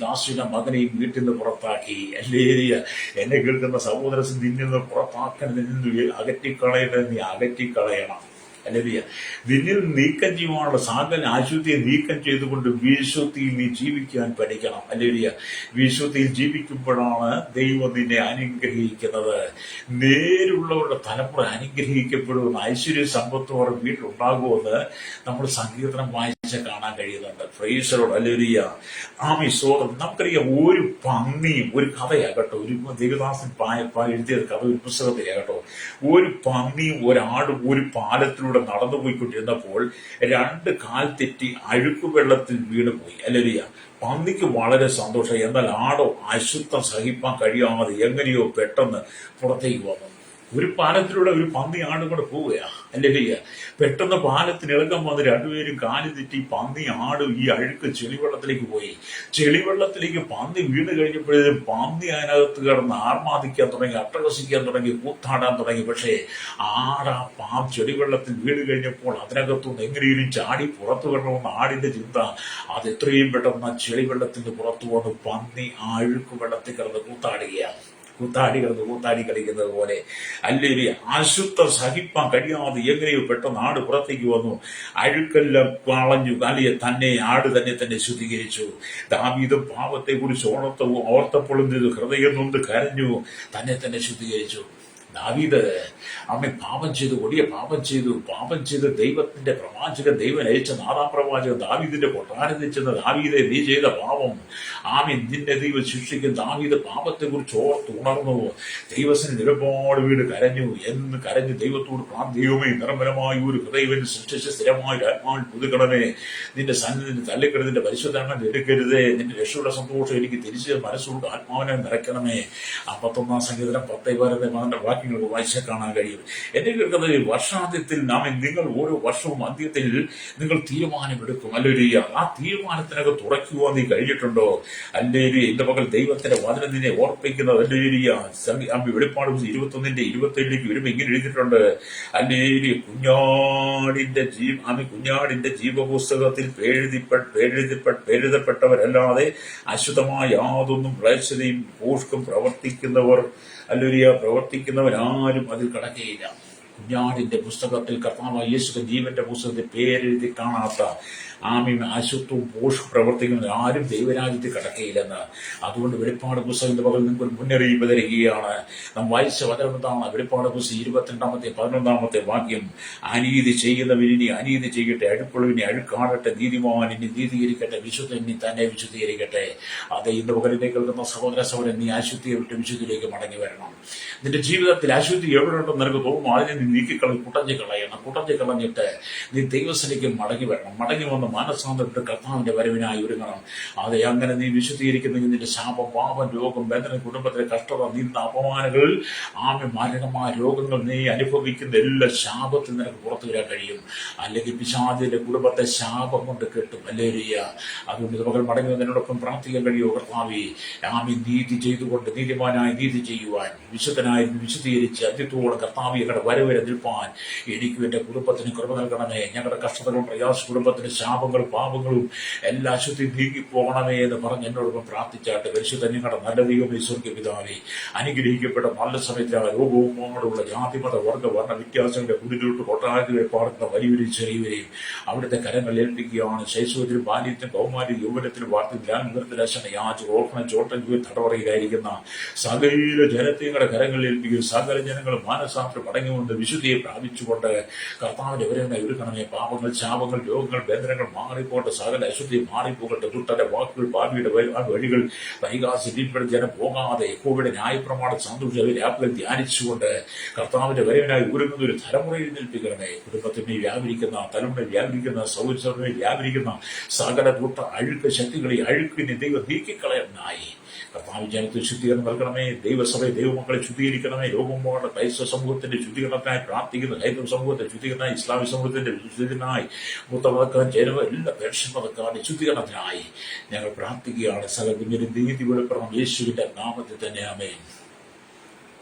A: ദാസിയുടെ മകനെയും വീട്ടിൽ നിന്ന് പുറത്താക്കി. ഹല്ലേലൂയ. എന്നെ കേൾക്കുന്ന സഹോദരൻ, നിന്നിൽ നിന്ന് പുറത്താക്കാൻ നിന്ന് അകറ്റിക്കളയേണ്ടത് നീ അകറ്റിക്കളയണം. ഹല്ലേലൂയ. നിന്നിൽ നീക്കം ചെയ്യുവാനുള്ള സകല അശുദ്ധിയെ നീക്കം ചെയ്തുകൊണ്ട് വിശുദ്ധിയിൽ നീ ജീവിക്കാൻ പഠിക്കണം. ഹല്ലേലൂയ. വിശുദ്ധിയിൽ ജീവിക്കുമ്പോഴാണ് ദൈവം നിന്നെ അനുഗ്രഹിക്കുന്നത്. നേരുള്ളവരുടെ തലമുറ അനുഗ്രഹിക്കപ്പെടുമെന്ന്, ഐശ്വര്യ സമ്പത്തോടെ വീട്ടിലുണ്ടാകുമെന്ന് നമ്മൾ സങ്കീർത്തനം വായിച്ച് കാണാൻ കഴിയുന്നുണ്ട്. Praise lord. ഹല്ലേലൂയ. സ്തോത്രം. നമുക്കറിയാം, ഒരു പന്നിയും ഒരു കഥയാകട്ടോ, ഒരു ദേവദാസൻ എഴുതിയ കഥ ഒരു പുസ്തകത്തിലാകട്ടോ, ഒരു പന്നിയും ഒരാടും ഒരു പാലത്തിലൂടെ നടന്നുപോയിക്കൊണ്ടിരുന്നപ്പോൾ രണ്ട് കാൽ തെറ്റി അഴുക്കുവെള്ളത്തിൽ വീണുപോയി. ഹല്ലേലൂയ. പന്നിക്ക് വളരെ സന്തോഷം. എന്നാൽ ആടോ അശുദ്ധം സഹിപ്പാൻ കഴിയാതെ എങ്ങനെയോ പെട്ടെന്ന് പുറത്തേക്ക് വന്നു. ഒരു പാലത്തിലൂടെ ഒരു പന്നി ആടും കൂടെ പോവുകയാ. ഹല്ലേലൂയ. പെട്ടെന്ന് പാലത്തിന് ഇളക്കം വന്ന് രണ്ടുപേരും കാല് തെറ്റി പന്നി ആടും ഈ അഴുക്ക് ചെളിവെള്ളത്തിലേക്ക് പോയി. ചെളിവെള്ളത്തിലേക്ക് പന്നി വീണ് കഴിഞ്ഞപ്പോഴേക്കും പന്നി അതിനകത്ത് കിടന്ന് ആർമാദിക്കാൻ തുടങ്ങി, അട്ടഹസിക്കാൻ തുടങ്ങി, കൂത്താടാൻ തുടങ്ങി. പക്ഷേ ചെളിവെള്ളത്തിൽ വീണ് കഴിഞ്ഞപ്പോൾ അതിനകത്തുനിന്ന് എങ്ങനെയും ചാടി പുറത്തു വരണമെന്ന് ആടിന്റെ ചിന്ത. അത് എത്രയും പെട്ടെന്ന് ചെളിവെള്ളത്തിൽ നിന്ന് പുറത്തു വന്ന് പന്നി ആ അഴുക്ക് വെള്ളത്തിൽ കിടന്ന് കൂത്താടുകയാണ്. കൂത്താടി കളിക്കുന്നത് പോലെ. അല്ലെങ്കിൽ അശുദ്ധം സഹിപ്പാൻ കഴിയാതെ എങ്ങനെയോ പെട്ടെന്ന് ആട് പുറത്തേക്ക് വന്നു. അഴുക്കെല്ലാം കളഞ്ഞു. അല്ലെങ്കിൽ ആട് തന്നെ ശുദ്ധീകരിച്ചു. ദാവീദും പാപത്തെ കുറിച്ച് ഓർത്തപ്പോൾ ഹൃദയം നൊന്ത് കരഞ്ഞു, തന്നെ ശുദ്ധീകരിച്ചു. ദാവീദ് പാപം ചെയ്തു, കൊടിയ പാപം ചെയ്ത് ദൈവത്തിന്റെ പ്രവാചകൻ, ദൈവം അയച്ച നാദാം പ്രവാചകൻ ദാവീദിന്റെ കൊട്ടാരത്തിൽ ചെന്ന്, ദാവീദെ നീ ചെയ്ത പാപം നിന്നെ ദൈവം ശിക്ഷിക്കും. ദാവീദ് പാപത്തെ കുറിച്ച് ഓർത്ത് ഉണർന്നു. ദൈവത്തിന് ഒരുപാട് വീട് കരഞ്ഞു ദൈവത്തോട് ദൈവമേ, നിർമ്മലമായ ഒരു ഹൃദയം സൃഷ്ടിച്ച് സ്ഥിരമായിട്ട് ആത്മാവിൽ പുതുക്കണമേ. നിന്റെ സന്നിധിന് തള്ളിക്കിടന്നിന്റെ പരിശുദ്ധങ്ങൾ എടുക്കരുതേ. നിന്റെ രക്ഷയുടെ സന്തോഷം എനിക്ക് തിരിച്ച് മനസ്സുകൊണ്ട് ആത്മാവിനെ നിറയ്ക്കണമേ. 51 സങ്കീർത്തനം 10 വാക്യങ്ങൾക്ക് വായിച്ചാൽ കാണാൻ കഴിയും. എന്നെ കേൾക്കുന്നത്, വർഷാന്ത്യത്തിൽ നിങ്ങൾ ഓരോ വർഷവും അന്ത്യത്തിൽ നിങ്ങൾ തീരുമാനമെടുക്കും. ഹല്ലേലൂയ. ആ തീരുമാനത്തിനകത്ത് ഉറയ്ക്കുവാൻ നീ കഴിഞ്ഞിട്ടുണ്ടോ? ഹല്ലേലൂയ. എന്റെ മകൾ ദൈവത്തിന്റെ വചനം നിന്നെ ഓർപ്പിക്കുന്നത്. ഹല്ലേലൂയ. വെളിപ്പാട് 21:27 വരുമ്പോൾ ഇങ്ങനെ എഴുതിയിട്ടുണ്ട്. ഹല്ലേലൂയ. കുഞ്ഞാടിന്റെ ജീവപുസ്തകത്തിൽ എഴുതപ്പെട്ടവരല്ലാതെ അശുദ്ധമായ യാതൊന്നും മ്ലേച്ഛതയും ഭോഷ്കും പ്രവർത്തിക്കുന്നവരാരും അതിൽ കടക്കുകയില്ല. കുഞ്ഞാടിന്റെ പുസ്തകത്തിൽ, കർത്താവായ യേശുവിന്റെ ജീവന്റെ പുസ്തകത്തിൽ പേരെഴുതി കാണാത്ത അശുദ്ധവും പോഷ് പ്രവർത്തിക്കുന്ന ആരും ദൈവരാജ്യത്തിൽ കടക്കയില്ലെന്ന്. അതുകൊണ്ട് വെളിപ്പാട് പുസ്തകത്തിന്റെ പകൽ നിങ്ങൾക്ക് മുന്നറിയിപ്പ് തരികയാണ്. നാം വായിച്ച വചനമെന്താണ്? വെളിപ്പാട് പുസ്തകം 22-11 വാക്യം. അനീതി ചെയ്യുന്നവരിനി അനീതി ചെയ്യട്ടെ, അഴുക്കുള്ളവനെ അഴുക്കാടട്ടെ, നീതിമാൻ ഇനി നീതീകരിക്കട്ടെ, വിശുദ്ധൻ ഇനി തന്നെ വിശുദ്ധീകരിക്കട്ടെ. അത് ഇന്ന് പകലിനെ കേൾക്കുന്ന സഹോദരൻ, നീ അശുദ്ധിയെ വിട്ട് വിശുദ്ധിയിലേക്ക് മടങ്ങി വരണം. നിന്റെ ജീവിതത്തിൽ അശുദ്ധി എവിടെയുണ്ടെന്ന് നിനക്ക് തോന്നുന്നു, അതിനെ നീ കുട്ടഞ്ഞു കളഞ്ഞിട്ട് നീ ദൈവസ്ഥലേക്ക് മടങ്ങി വരണം. മടങ്ങി വന്ന് മാനസാന്തരപ്പെട്ട് കർത്താവിന്റെ വരവിനായി ഒരുങ്ങണം. അതെ, അങ്ങനെ നീ വിശുദ്ധീകരിക്കുന്നെങ്കിൽ നിന്റെ ശാപം, പാപം, രോഗം, ബന്ധനം, കുടുംബത്തിലെ കഷ്ടത, നിന്ന അപമാനങ്ങൾ, മാരകമായ രോഗങ്ങൾ, നീ അനുഭവിക്കുന്ന എല്ലാ ശാപത്തിൽ നിനക്ക് പുറത്തു വരാൻ കഴിയും. അല്ലെങ്കിൽ പിശാചിന്റെ കുടുംബത്തെ ശാപം കൊണ്ട് കെട്ടും. ഹല്ലേലൂയ. അതുകൊണ്ട് മകൾ മടങ്ങി വന്നതിനോടൊപ്പം പ്രാർത്ഥിക്കാൻ കഴിയുമോ? കർത്താവേ, നീതി ചെയ്തുകൊണ്ട് നീതിമാനായി നീതി ചെയ്യുവാൻ, വിശുദ്ധനായി വിശുദ്ധീകരിച്ച് അന്ത്യത്തോടെ കർത്താവിയുടെ വരവ് നിൽപ്പാൻ എനിക്കും എന്റെ കുടുംബത്തിന് കൃപ നൽകണമേ. ഞങ്ങളുടെ കഷ്ടതകളും പ്രയാസ കുടുംബത്തിന്റെ ശാപങ്ങളും പാപങ്ങളും എല്ലാ ശുദ്ധി നീങ്ങിപ്പോകണമേ എന്ന് പറഞ്ഞ് എന്നോടൊപ്പം പ്രാർത്ഥിച്ചാട്ട്. പരിശുദ്ധ നിങ്ങളുടെ നല്ല ദൈവമേ, സ്വർഗ്ഗ പിതാവേ, അനുഗ്രഹിക്കപ്പെട്ട നല്ല സമയത്താണ് രോഗവും മോങ്ങടുള്ള ജാതിമത വർഗ വർണ്ണ വ്യത്യാസങ്ങളുടെ കുടിലോട്ട് കൊട്ടാരത്തിലെ പാർക്കുന്ന വലിയവരെയും ചെറിയവരെയും അവിടുത്തെ കരങ്ങൾ ഏൽപ്പിക്കുകയാണ്. ശൈശവത്തിലും ബാല്യത്തിലും കൗമാരി യൗവനത്തിലും ചോട്ടൻ തടവറയിലായിരിക്കുന്ന സകല ജനതയുടെ കരങ്ങളിൽ ഏൽപ്പിക്കും. സകല ജനങ്ങൾ മാനസാന്തരം മടങ്ങിക്കൊണ്ട് വിശുദ്ധിയെ പ്രാപിച്ചുകൊണ്ട് കർത്താവിന്റെ വരവിനെ ഒരുക്കണമേ. പാപങ്ങൾ, ശാപങ്ങൾ, രോഗങ്ങൾ, ബന്ധനങ്ങൾ മാറിപ്പോട്ടെ. സകല അശുദ്ധി മാറിപ്പോകട്ടെ. ദുഷ്ടന്റെ വാക്കുകൾ, ഭാവിയുടെ വഴികൾ വൈകാസിരിപ്പെടുന്ന ജനം പോകാതെ യഹോവയുടെ ന്യായപ്രമാണം സന്തോഷം രാത്രി ധ്യാനിച്ചുകൊണ്ട് കർത്താവിന്റെ വരവിനായി ഒരുങ്ങുന്ന ഒരു തലമുറയിൽ നിൽപ്പിക്കണമേ. കുടുംബത്തിനെ വ്യാപരിക്കുന്ന, തലമുറയിൽ വ്യാപരിക്കുന്ന, സൗരസഭയിൽ വ്യാപരിക്കുന്ന സകല ദുഷ്ട അഴുക്ക് ശക്തികളെ അഴുക്കിനെ ദൈവം നീക്കിക്കളയാനായി കർത്താവ് ജനത്തിൽ ശുദ്ധീകരണം നൽകണമേ. ദൈവസഭയെ, ദൈവമക്കളെ ശുദ്ധീകരിക്കണമേ. രോഗമോടെ ക്രൈസ്തവ സമൂഹത്തിന്റെ ശുദ്ധീകരണത്തിനായി പ്രാർത്ഥിക്കുന്ന ഹൈന്ദവ സമൂഹത്തിന്റെ ശുദ്ധീകരണമായി, ഇസ്ലാമിക് സമൂഹത്തിന്റെ ശുദ്ധീകരണത്തിനായി, മുത്തമതക്കാരൻ, ജനവ എല്ലാ പേർഷ്യൻ മതക്കാരുടെ ശുദ്ധീകരണത്തിനായി ഞങ്ങൾ പ്രാർത്ഥിക്കുകയാണ്. സകല കുഞ്ഞിനും നീതി വെളിപ്പെടണം യേശുവിന്റെ നാമത്തിൽ തന്നെ. ആമേൻ.